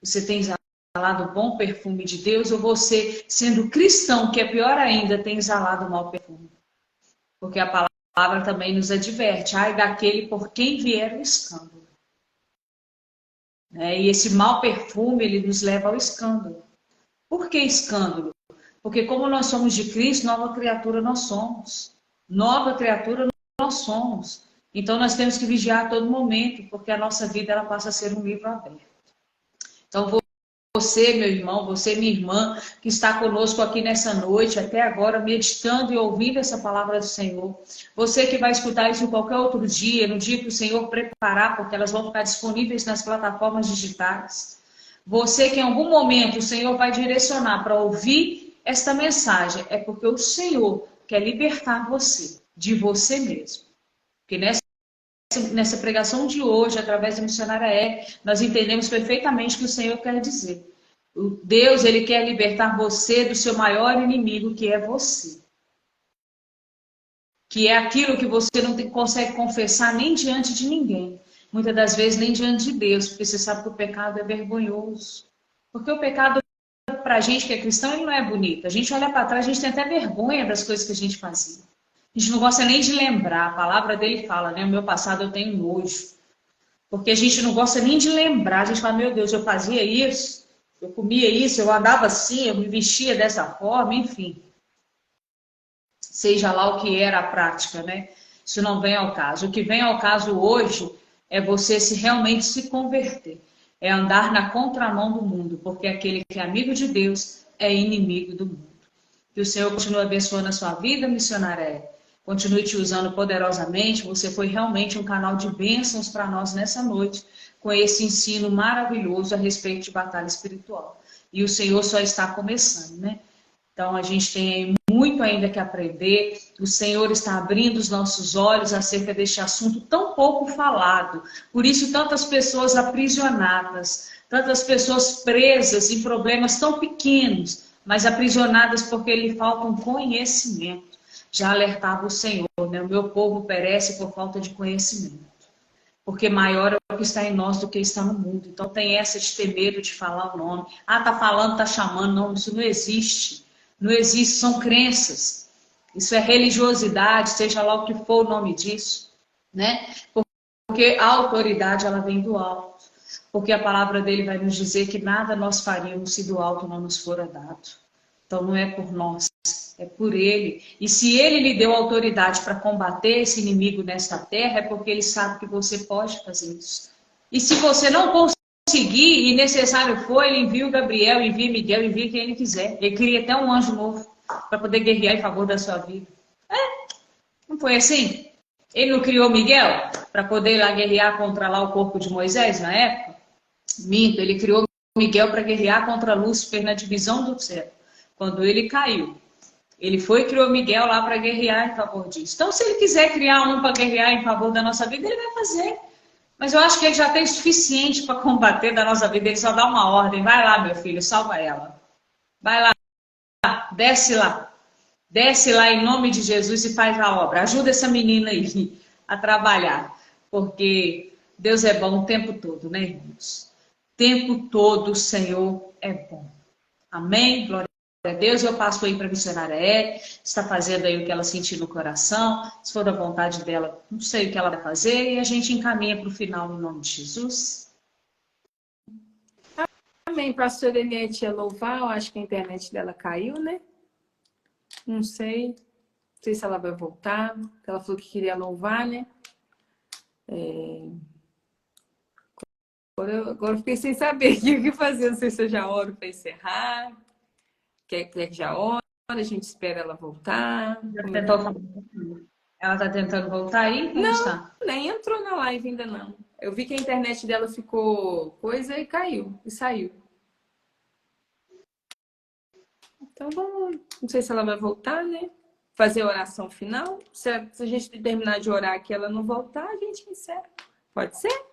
Você tem exalado o bom perfume de Deus ou você, sendo cristão, que é pior ainda, tem exalado o mau perfume? Porque a palavra também nos adverte, ai daquele por quem vier o escândalo. E esse mau perfume, ele nos leva ao escândalo. Por que escândalo? Porque como nós somos de Cristo, nova criatura nós somos. Nova criatura nós somos. Então nós temos que vigiar a todo momento, porque a nossa vida ela passa a ser um livro aberto. Então você, meu irmão, você, minha irmã, que está conosco aqui nessa noite, até agora, meditando e ouvindo essa palavra do Senhor. Você que vai escutar isso em qualquer outro dia, no dia que o Senhor preparar, porque elas vão ficar disponíveis nas plataformas digitais. Você que em algum momento o Senhor vai direcionar para ouvir esta mensagem, é porque o Senhor quer libertar você, de você mesmo. Porque nessa pregação de hoje, através da missionária nós entendemos perfeitamente o que o Senhor quer dizer. O Deus, ele quer libertar você do seu maior inimigo, que é você. que é aquilo que você não consegue confessar nem diante de ninguém. Muitas das vezes nem diante de Deus, porque você sabe que o pecado é vergonhoso. Porque o pecado, para a gente que é cristão, ele não é bonito. A gente olha para trás, a gente tem até vergonha das coisas que a gente fazia. A gente não gosta nem de lembrar. A palavra dele fala, né? O meu passado eu tenho nojo. Porque a gente não gosta nem de lembrar. A gente fala, meu Deus, eu fazia isso, eu comia isso, eu andava assim, eu me vestia dessa forma, enfim. Seja lá o que era a prática, né? Isso não vem ao caso. O que vem ao caso hoje é você realmente se converter. É andar na contramão do mundo, porque aquele que é amigo de Deus é inimigo do mundo. Que o Senhor continue abençoando a sua vida, missionária. Continue te usando poderosamente. Você foi realmente um canal de bênçãos para nós nessa noite, com esse ensino maravilhoso a respeito de batalha espiritual. E o Senhor só está começando, né? Então, a gente tem muito ainda que aprender. O Senhor está abrindo os nossos olhos acerca deste assunto tão pouco falado. Por isso, tantas pessoas aprisionadas, tantas pessoas presas em problemas tão pequenos, mas aprisionadas porque lhe falta um conhecimento. Já alertava o Senhor, né? O meu povo perece por falta de conhecimento. Porque maior é o que está em nós do que está no mundo. Então, tem essa de ter medo de falar o nome. Ah, tá falando, tá chamando. Não, isso não existe. Não existe, são crenças. Isso é religiosidade, seja lá o que for o nome disso, né? Porque a autoridade, ela vem do alto. Porque a palavra dele vai nos dizer que nada nós faríamos se do alto não nos fora dado. Então não é por nós, é por ele. E se ele lhe deu autoridade para combater esse inimigo nesta terra, é porque ele sabe que você pode fazer isso. E se você não conseguir, e necessário for, ele envia o Gabriel, envia Miguel, envia quem ele quiser. Ele cria até um anjo novo para poder guerrear em favor da sua vida. Não foi assim? Ele não criou Miguel para poder ir lá guerrear contra lá o corpo de Moisés na época? Minto, ele criou Miguel para guerrear contra Lúcifer na divisão do céu. Quando ele caiu, ele foi e criou Miguel lá para guerrear em favor disso. Então, se ele quiser criar um para guerrear em favor da nossa vida, ele vai fazer. Mas eu acho que ele já tem o suficiente para combater da nossa vida. Ele só dá uma ordem. Vai lá, meu filho, salva ela. Vai lá, desce lá. Desce lá em nome de Jesus e faz a obra. Ajuda essa menina aí a trabalhar. Porque Deus é bom o tempo todo, né, irmãos? O tempo todo o Senhor é bom. Amém? Glória a Deus. Eu passo aí para a missionária Eri, está fazendo aí o que ela sentiu no coração. Se for da vontade dela, não sei o que ela vai fazer. E a gente encaminha para o final em nome de Jesus. Amém. Pastora Eliette ia louvar. Eu acho que a internet dela caiu, né? Não sei. Não sei se ela vai voltar. Ela falou que queria louvar, né? Agora eu fiquei sem saber o que fazer. Não sei se eu já oro para encerrar. Quer que já ore? A gente espera ela voltar. Ela está tentando voltar aí? Como não, está? Nem entrou na live ainda não. Eu vi que a internet dela ficou coisa e caiu. E saiu. Então vamos. Não sei se ela vai voltar, né? Fazer a oração final. Se a gente terminar de orar aqui e ela não voltar, a gente encerra. Pode ser?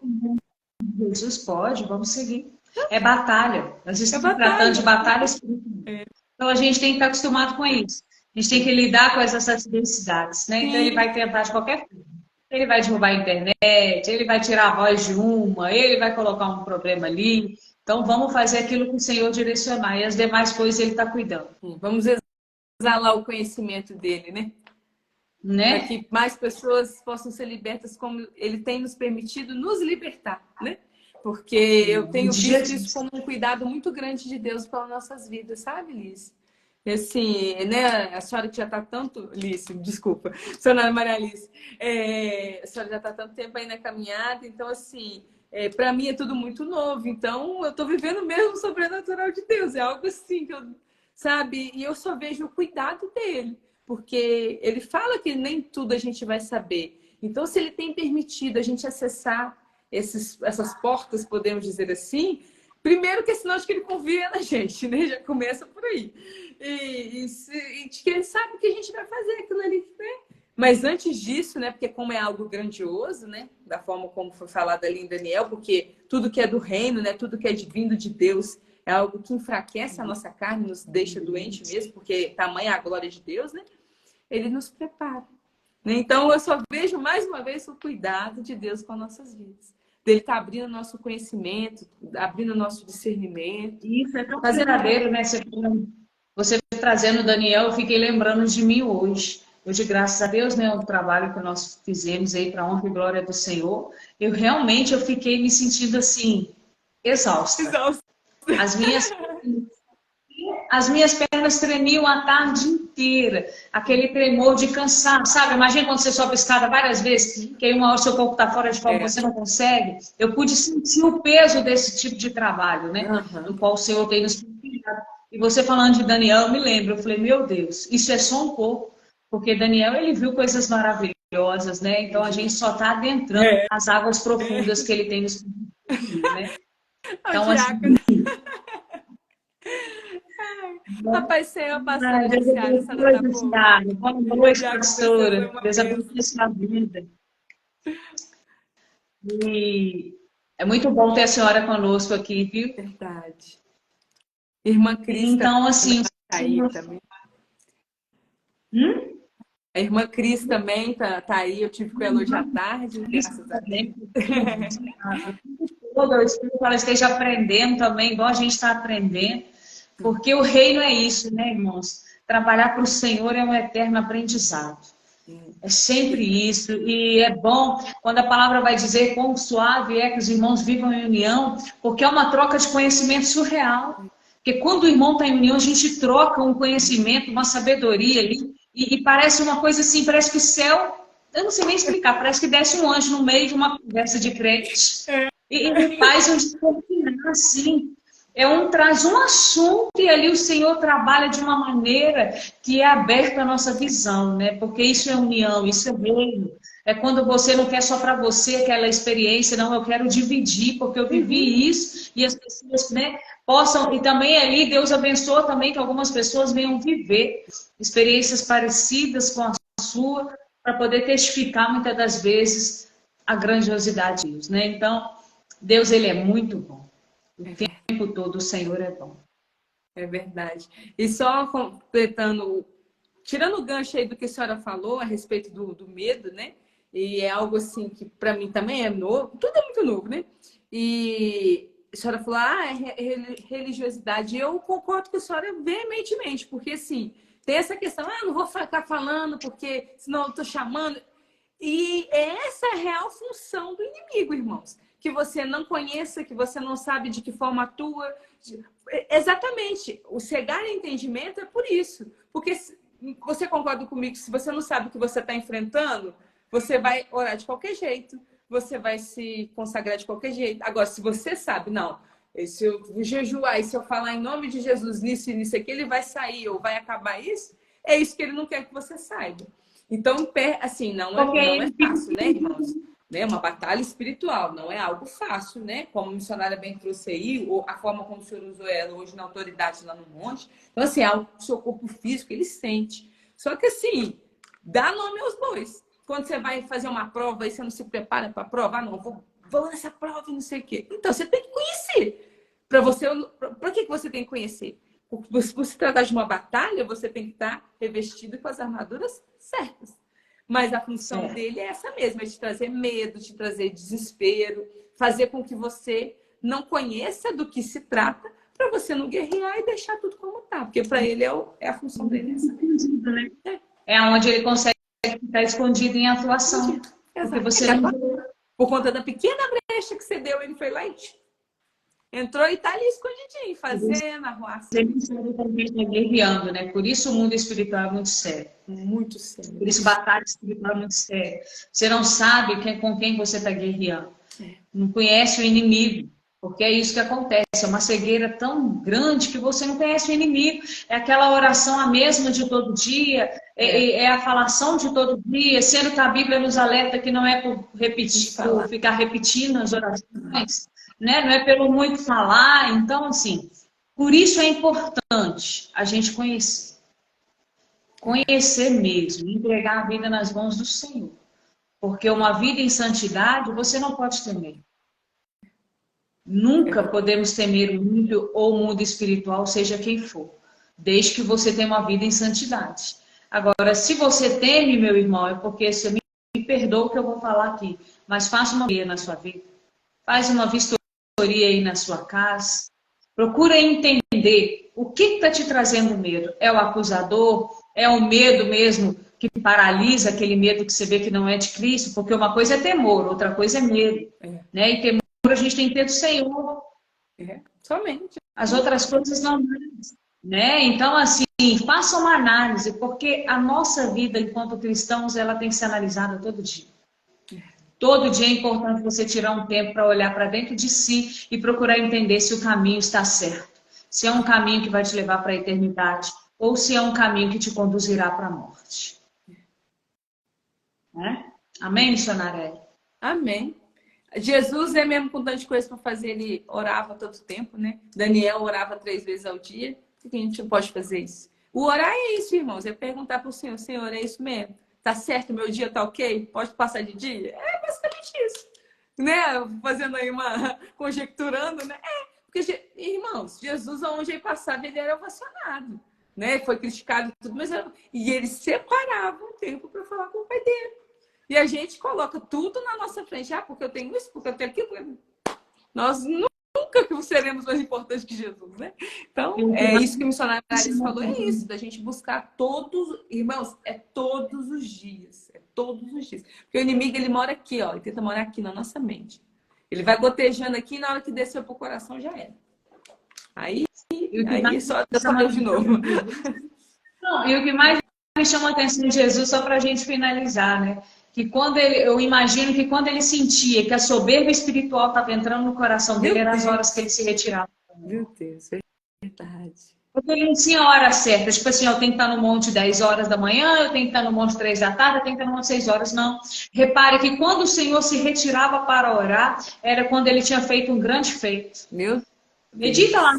Jesus pode, vamos seguir. É batalha. Nós estamos tratando de batalha espiritual. Então a gente tem que estar acostumado com isso. A gente tem que lidar com essas adversidades, né? Então ele vai tentar de qualquer forma. Ele vai derrubar a internet, ele vai tirar a voz de uma, ele vai colocar um problema ali. Então vamos fazer aquilo que o Senhor direcionar. E as demais coisas ele está cuidando. Vamos exalar o conhecimento dele, né? Para que mais pessoas possam ser libertas como ele tem nos permitido nos libertar, né? Porque eu tenho visto isso como um cuidado muito grande de Deus pelas nossas vidas, sabe, Liz? E assim, né? A senhora que já está tanto... Liz, desculpa. Senhora Maria Alice. A senhora já está tanto tempo aí na caminhada, então assim... para mim é tudo muito novo, então eu estou vivendo mesmo o sobrenatural de Deus, é algo assim que eu, sabe, e eu só vejo o cuidado dele, porque ele fala que nem tudo a gente vai saber, então se ele tem permitido a gente acessar essas portas, podemos dizer assim, primeiro que é sinal de que ele confia na gente, né, já começa por aí, e de que ele sabe que a gente vai fazer aquilo ali, né? Mas antes disso, né, porque como é algo grandioso, né, da forma como foi falado ali em Daniel, porque tudo que é do reino, né, tudo que é vindo de Deus, é algo que enfraquece a nossa carne, nos deixa doente mesmo, porque tamanha a glória de Deus, né? Ele nos prepara. Né? Então, eu só vejo mais uma vez o cuidado de Deus com as nossas vidas. Dele tá abrindo nosso conhecimento, abrindo nosso discernimento. Isso é tão verdadeiro, né? Você trazendo o Daniel, eu fiquei lembrando de mim hoje. Hoje, graças a Deus, né, o trabalho que nós fizemos aí para a honra e glória do Senhor, eu fiquei me sentindo assim, exausta. As minhas pernas tremiam a tarde inteira, aquele tremor de cansaço, sabe? Imagina quando você sobe a escada várias vezes, que aí uma hora o seu corpo está fora de forma, você não consegue. Eu pude sentir o peso desse tipo de trabalho, né? No qual o Senhor tem nos confiado. E você falando de Daniel, eu me lembro, eu falei, meu Deus, isso é só um pouco, porque Daniel, ele viu coisas maravilhosas, né? Então a gente só está adentrando as águas profundas que ele tem nos confiado, né? Então, assim... Rapaz, Senhor, pastora Luciana, boa noite, pastora. Deus abençoe sua vida. E é muito bom ter a senhora conosco aqui, viu? Verdade. Irmã Cris. Então, assim... Tá aí também. A irmã Cris também tá aí. Eu tive com ela hoje à tarde. Graças a Deus. Eu espero que ela esteja aprendendo também, igual a gente está aprendendo. Porque o reino é isso, né, irmãos? Trabalhar para o Senhor é um eterno aprendizado. É sempre isso. E é bom quando a palavra vai dizer quão suave é que os irmãos vivam em união, porque é uma troca de conhecimento surreal. Porque quando o irmão está em união, a gente troca um conhecimento, uma sabedoria ali, e parece uma coisa assim, parece que o céu, eu não sei nem explicar, parece que desce um anjo no meio de uma conversa de crente. E faz um desconfinar, assim. Traz um assunto e ali o Senhor trabalha de uma maneira que é aberta a nossa visão, né? Porque isso é união, isso é reino. É quando você não quer só para você aquela experiência, não, eu quero dividir, porque eu vivi isso e as pessoas, né, possam... E também ali Deus abençoa também que algumas pessoas venham viver experiências parecidas com a sua, para poder testificar muitas das vezes a grandiosidade de Deus, né? Então, Deus, ele é muito bom. O tempo todo o Senhor é bom. É verdade. E só completando, tirando o gancho aí do que a senhora falou a respeito do medo, né? E é algo assim que para mim também é novo, tudo é muito novo, né? E a senhora falou, religiosidade. E eu concordo com a senhora veementemente, porque assim, tem essa questão, não vou ficar falando porque senão eu tô chamando. E essa é a real função do inimigo, irmãos. Que você não conheça, que você não sabe de que forma atua. Exatamente. O cegar em entendimento é por isso. Porque você concorda comigo, se você não sabe o que você está enfrentando, você vai orar de qualquer jeito, você vai se consagrar de qualquer jeito. Agora, se você sabe, não, se eu jejuar e se eu falar em nome de Jesus nisso e nisso aqui, ele vai sair ou vai acabar isso, é isso que ele não quer que você saiba. Então, assim, não é fácil, né, irmãos? É uma batalha espiritual, não é algo fácil, né? Como a missionária bem trouxe aí, ou a forma como o senhor usou ela hoje na autoridade lá no monte. Então, assim, é algo que o seu corpo físico, ele sente. Só que, assim, dá nome aos bois. Quando você vai fazer uma prova e você não se prepara para a prova, não, vou nessa prova e não sei o quê. Então, você tem que conhecer. Para que você tem que conhecer? Porque se você tratar de uma batalha, você tem que estar revestido com as armaduras certas. Mas a função dele é essa mesma, é te trazer medo, te trazer desespero, fazer com que você não conheça do que se trata, para você não guerrear e deixar tudo como está. Porque para ele é a função dele essa mesma. É onde ele consegue ficar escondido em atuação. Porque você por conta da pequena brecha que você deu, ele foi lá e entrou e está ali escondidinho, fazendo arruaça. Sempre sabe que a gente está guerreando, né? Por isso o mundo espiritual é muito sério. Muito sério. Por isso batalha espiritual é muito séria. Você não sabe com quem você está guerreando. Não conhece o inimigo. Porque é isso que acontece. É uma cegueira tão grande que você não conhece o inimigo. É aquela oração a mesma de todo dia. É a falação de todo dia. Sendo que a Bíblia nos alerta que não é por ficar repetindo as orações. Né? Não é pelo muito falar. Então, assim, por isso é importante a gente conhecer. Conhecer mesmo, entregar a vida nas mãos do Senhor. Porque uma vida em santidade, você não pode temer. Nunca podemos temer o mundo ou o mundo espiritual, seja quem for. Desde que você tenha uma vida em santidade. Agora, se você teme, meu irmão, é porque você me perdoa o que eu vou falar aqui, mas faça uma vistoria na sua vida. Faz uma vistoria aí na sua casa. Procura entender o que está te trazendo medo. É o acusador? É o medo mesmo que paralisa, aquele medo que você vê que não é de Cristo? Porque uma coisa é temor, outra coisa é medo. Né? E temor a gente tem que ter do Senhor. Somente. As outras coisas não. Né? Então, assim, faça uma análise, porque a nossa vida enquanto cristãos, ela tem que ser analisada todo dia. Todo dia é importante você tirar um tempo para olhar para dentro de si e procurar entender se o caminho está certo. Se é um caminho que vai te levar para a eternidade ou se é um caminho que te conduzirá para a morte. Né? Amém, missionária? Amém. Jesus é mesmo com tanta coisa para fazer, ele orava todo tempo, né? Daniel orava 3 vezes ao dia. Por que a gente não pode fazer isso? O orar é isso, irmãos. É perguntar para o Senhor, Senhor, é isso mesmo? Tá certo? Meu dia tá ok? Pode passar de dia? É basicamente isso. Né? Fazendo aí conjecturando, né? Porque, irmãos, Jesus, aonde ele passava, ele era ovacionado. Né? Foi criticado e tudo, mas e ele separava um tempo para falar com o pai dele. E a gente coloca tudo na nossa frente. Ah, porque eu tenho isso, porque eu tenho aquilo. Nós nunca seremos mais importantes que Jesus, né? Então, é isso que o missionário Alice falou, é isso, da gente buscar todos, irmãos, é todos os dias. É todos os dias. Porque o inimigo, ele mora aqui, ó, ele tenta morar aqui na nossa mente. Ele vai gotejando aqui e na hora que desceu pro coração já era. Aí só Deus de novo. Não, e o que mais me chama a atenção de Jesus, só para a gente finalizar, né? Que quando eu imagino que quando ele sentia que a soberba espiritual estava entrando no coração dele, eram as horas que ele se retirava. Meu Deus, é verdade. Porque ele não tinha hora certa. Tipo assim, eu tenho que estar no monte 10 horas da manhã, eu tenho que estar no monte 3 da tarde, eu tenho que estar no monte 6 horas. Não. Repare que quando o Senhor se retirava para orar, era quando ele tinha feito um grande feito. Meu Medita lá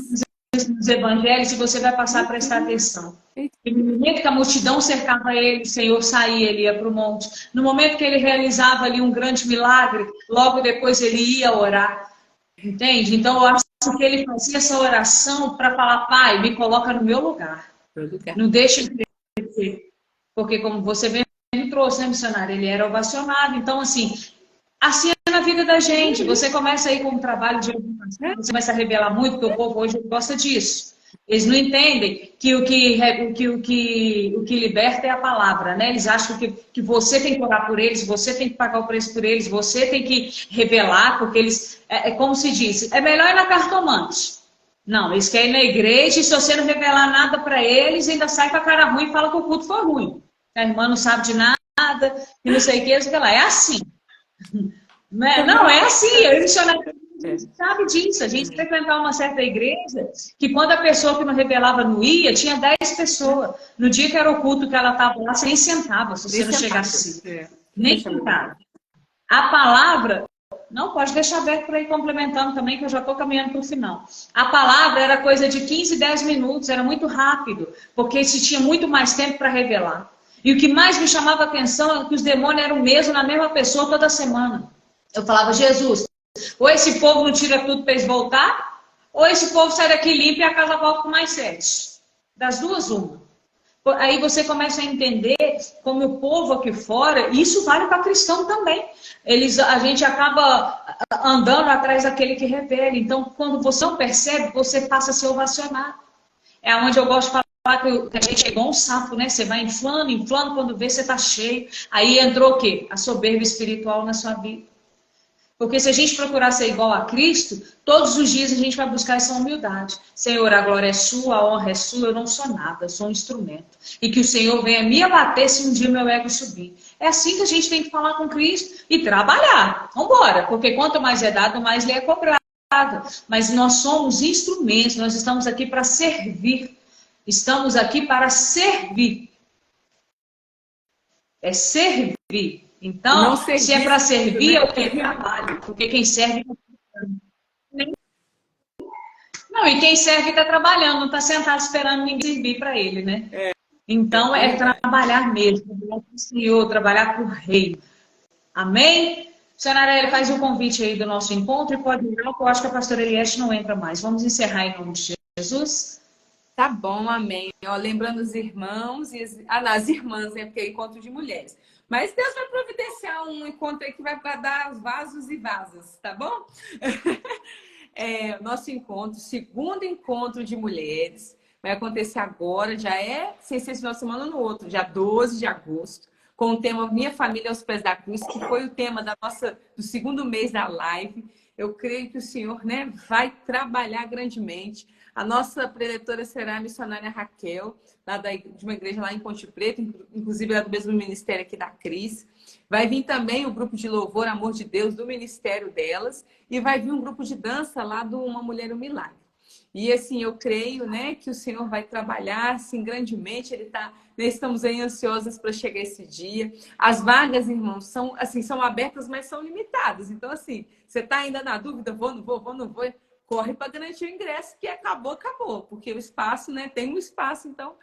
nos evangelhos e você vai passar a prestar atenção. No momento que a multidão cercava ele, o Senhor saía, ele ia para o monte. No momento que ele realizava ali um grande milagre, logo depois ele ia orar. Entende? Então eu acho que ele fazia essa oração para falar, Pai, me coloca no meu lugar. Não deixe de crescer. Porque como você bem me trouxe, né, missionário? Ele era ovacionado. Então, assim é na vida da gente. Você começa aí com um trabalho de educação, você começa a revelar muito, porque o povo hoje gosta disso. Eles não entendem que o que liberta é a palavra, né? Eles acham que você tem que orar por eles, você tem que pagar o preço por eles, você tem que revelar, porque eles, como se diz, é melhor ir na cartomante. Não, eles querem ir na igreja e se você não revelar nada para eles, ainda sai com a cara ruim e fala que o culto foi ruim. A irmã não sabe de nada, e não sei o que, é assim. Não, é assim, eu sabe disso. A gente frequentava uma certa igreja que quando a pessoa que não revelava não ia, tinha 10 pessoas. No dia que era o culto que ela estava lá, você nem sentava se você não chegasse. Nem sentava. A palavra, não, pode deixar aberto para ir complementando também, que eu já estou caminhando para o final. A palavra era coisa de 15, 10 minutos, era muito rápido, porque se tinha muito mais tempo para revelar. E o que mais me chamava a atenção é que os demônios eram o mesmo na mesma pessoa toda semana. Eu falava, Jesus, ou esse povo não tira tudo para eles voltar, ou esse povo sai daqui limpo e a casa volta com mais 7. Das duas, uma. Aí você começa a entender como o povo aqui fora, e isso vale para cristão também. A gente acaba andando atrás daquele que revela. Então, quando você não percebe, você passa a ser ovacionado. É onde eu gosto de falar que a gente é igual um sapo, né? Você vai inflando, quando vê você está cheio. Aí entrou o quê? A soberba espiritual na sua vida. Porque se a gente procurar ser igual a Cristo, todos os dias a gente vai buscar essa humildade. Senhor, a glória é sua, a honra é sua, eu não sou nada, eu sou um instrumento. E que o Senhor venha me abater se um dia meu ego subir. É assim que a gente tem que falar com Cristo e trabalhar. Vamos embora, porque quanto mais é dado, mais lhe é cobrado. Mas nós somos instrumentos, nós estamos aqui para servir. Estamos aqui para servir. É servir. Então, se é para servir, é o que? Trabalho. Porque quem serve... Não, e quem serve está trabalhando, não está sentado esperando ninguém servir para ele, né? Então, é trabalhar mesmo. Trabalhar para o Senhor, trabalhar para o Rei. Amém? Senhora, ele faz o convite aí do nosso encontro e pode ir, porque eu acho que a pastora Eliette não entra mais. Vamos encerrar em nome de Jesus. Tá bom, amém. Ó, lembrando os irmãos e as irmãs, né? Porque é encontro de mulheres. Mas Deus vai providenciar um encontro aí que vai dar vasos e vasas, tá bom? Nosso encontro, segundo encontro de mulheres, vai acontecer agora, já é sem ser esse final de semana no outro, dia 12 de agosto, com o tema Minha Família aos Pés da Cruz, que foi o tema do segundo mês da live. Eu creio que o Senhor, né, vai trabalhar grandemente. A nossa preletora será a missionária Raquel, de uma igreja lá em Ponte Preta, inclusive é do mesmo ministério aqui da Cris. Vai vir também o grupo de louvor Amor de Deus do ministério delas e vai vir um grupo de dança lá do Uma Mulher um Milagre. E assim, eu creio, né, que o Senhor vai trabalhar assim grandemente. Estamos aí ansiosas para chegar esse dia. As vagas, irmãos, são abertas, mas são limitadas. Então assim, você está ainda na dúvida, vou, não vou, vou, não vou, corre para garantir o ingresso, que acabou, porque o espaço, né, tem um espaço, então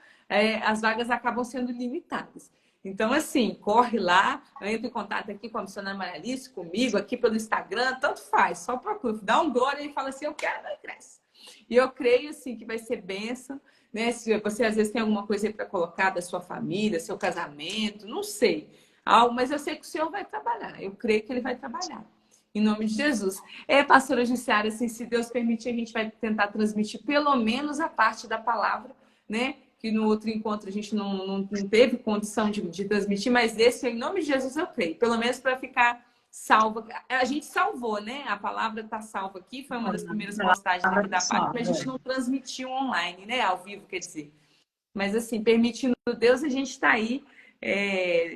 as vagas acabam sendo limitadas. Então, assim, corre lá, entra em contato aqui com a missionária Maria Alice, comigo, aqui pelo Instagram, tanto faz, só procura, dá um glória e fala assim, eu quero meu ingresso. E eu creio, assim, que vai ser bênção, né? Se você, às vezes, tem alguma coisa aí para colocar da sua família, seu casamento, não sei, mas eu sei que o Senhor vai trabalhar, eu creio que Ele vai trabalhar. Em nome de Jesus. Pastora Jussiara, assim, se Deus permitir, a gente vai tentar transmitir pelo menos a parte da palavra, né? Que no outro encontro a gente não teve condição de transmitir, mas esse, em nome de Jesus, eu creio. Pelo menos para ficar salva. A gente salvou, né? A palavra está salva aqui, foi uma das primeiras postagens aqui da página, mas a gente não transmitiu online, né? Ao vivo, quer dizer. Mas, assim, permitindo Deus, a gente está aí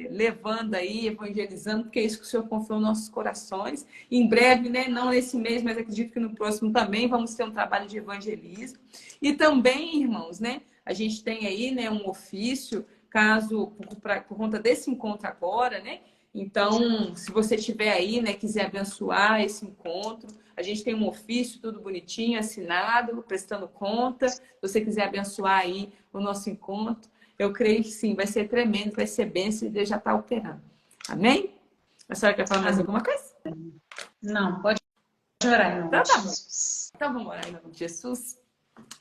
levando aí, evangelizando, porque é isso que o Senhor confiou nos nossos corações. Em breve, né, não nesse mês, mas acredito que no próximo também vamos ter um trabalho de evangelismo. E também, irmãos, né, a gente tem aí, né, um ofício, por conta desse encontro agora, né? Então, se você estiver aí, né, quiser abençoar esse encontro, a gente tem um ofício tudo bonitinho, assinado, prestando conta. Se você quiser abençoar aí o nosso encontro, eu creio que sim, vai ser tremendo, vai ser bênção e Deus já está operando. Amém? A senhora quer falar mais alguma coisa? Não, pode orar em nome de Jesus. Então vamos orar em nome de Jesus.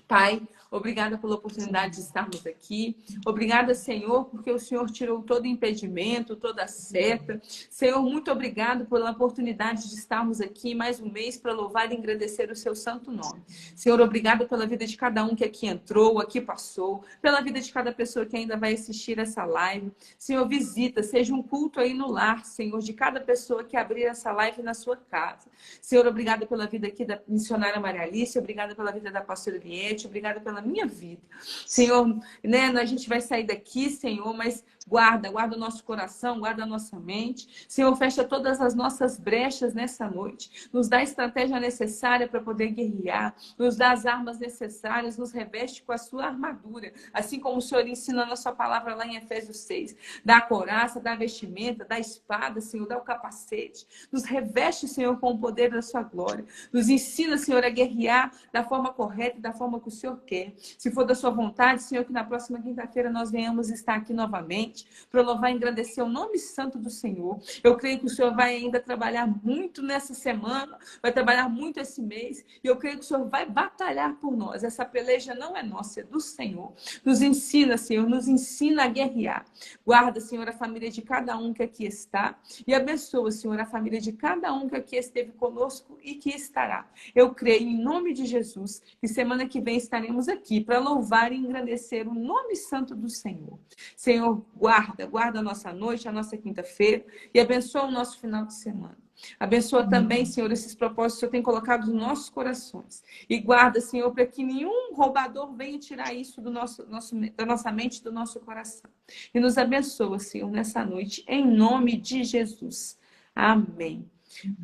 Pai, obrigada pela oportunidade de estarmos aqui. Obrigada, Senhor, porque o Senhor tirou todo impedimento, toda seta. Senhor, muito obrigado pela oportunidade de estarmos aqui mais um mês para louvar e engrandecer o seu santo nome. Senhor, obrigado pela vida de cada um que aqui entrou, aqui passou, pela vida de cada pessoa que ainda vai assistir essa live. Senhor, visita, seja um culto aí no lar, Senhor, de cada pessoa que abrir essa live na sua casa. Senhor, obrigada pela vida aqui da missionária Maria Alice, obrigada pela vida da pastora Eliette, obrigada pela minha vida. Senhor, né, a gente vai sair daqui, Senhor, mas guarda o nosso coração, guarda a nossa mente. Senhor, fecha todas as nossas brechas nessa noite. Nos dá a estratégia necessária para poder guerrear. Nos dá as armas necessárias, nos reveste com a sua armadura. Assim como o Senhor ensina na sua palavra lá em Efésios 6. Dá a couraça, dá a vestimenta, dá a espada, Senhor, dá o capacete. Nos reveste, Senhor, com o poder da sua glória. Nos ensina, Senhor, a guerrear da forma correta e da forma que o Senhor quer. Se for da sua vontade, Senhor, que na próxima quinta-feira nós venhamos estar aqui novamente para louvar e engrandecer o nome santo do Senhor. Eu creio que o Senhor vai ainda trabalhar muito nessa semana, vai trabalhar muito esse mês, e eu creio que o Senhor vai batalhar por nós. Essa peleja não é nossa, é do Senhor. Nos ensina, Senhor, nos ensina a guerrear. Guarda, Senhor, a família de cada um que aqui está e abençoa, Senhor, a família de cada um que aqui esteve conosco e que estará. Eu creio, em nome de Jesus, que semana que vem estaremos aqui para louvar e engrandecer o nome santo do Senhor. Senhor, guarda a nossa noite, a nossa quinta-feira e abençoa o nosso final de semana. Abençoa também, Senhor, esses propósitos que o Senhor tem colocado nos nossos corações. E guarda, Senhor, para que nenhum roubador venha tirar isso da nossa mente, do nosso coração. E nos abençoa, Senhor, nessa noite, em nome de Jesus. Amém.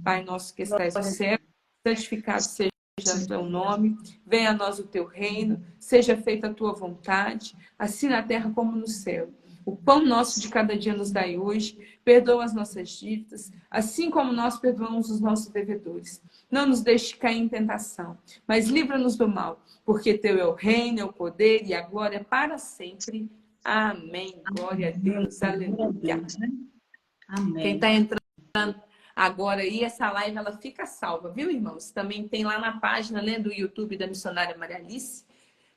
Pai nosso que estás no céu, santificado seja o teu nome, venha a nós o teu reino, seja feita a tua vontade, assim na terra como no céu. O pão nosso de cada dia nos dai hoje, perdoa as nossas dívidas, assim como nós perdoamos os nossos devedores. Não nos deixe cair em tentação, mas livra-nos do mal, porque teu é o reino, é o poder e a glória para sempre. Amém. Glória a Deus. Aleluia. Amém. Quem está entrando agora aí, essa live ela fica salva, viu, irmãos? Também tem lá na página, né, do YouTube da missionária Maria Alice.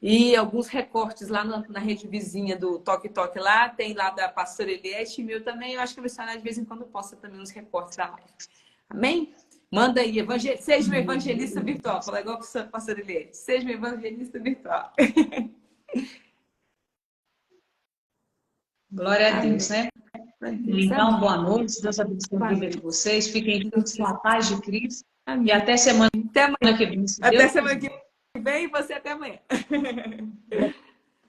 E alguns recortes lá na rede vizinha do Toque Toque lá, tem lá da pastora Eliette e meu também. Eu acho que a missionária de vez em quando posta também uns recortes da live. Amém? Manda aí, seja um evangelista virtual. Fala igual a pastora Eliette. Seja um evangelista virtual. Glória a Deus, né? Então, boa noite. Deus abençoe a vida de vocês. Fiquem todos com a paz de Cristo. Amém. E até semana que vem. Até semana que vem e você até amanhã.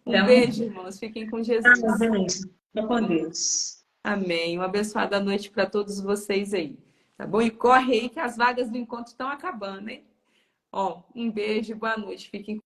Um beijo, irmãos. Fiquem com Jesus. Fiquem com Deus. Amém. Uma abençoada noite para todos vocês aí. Tá bom? E corre aí que as vagas do encontro estão acabando, hein? Ó, um beijo e boa noite. Fiquem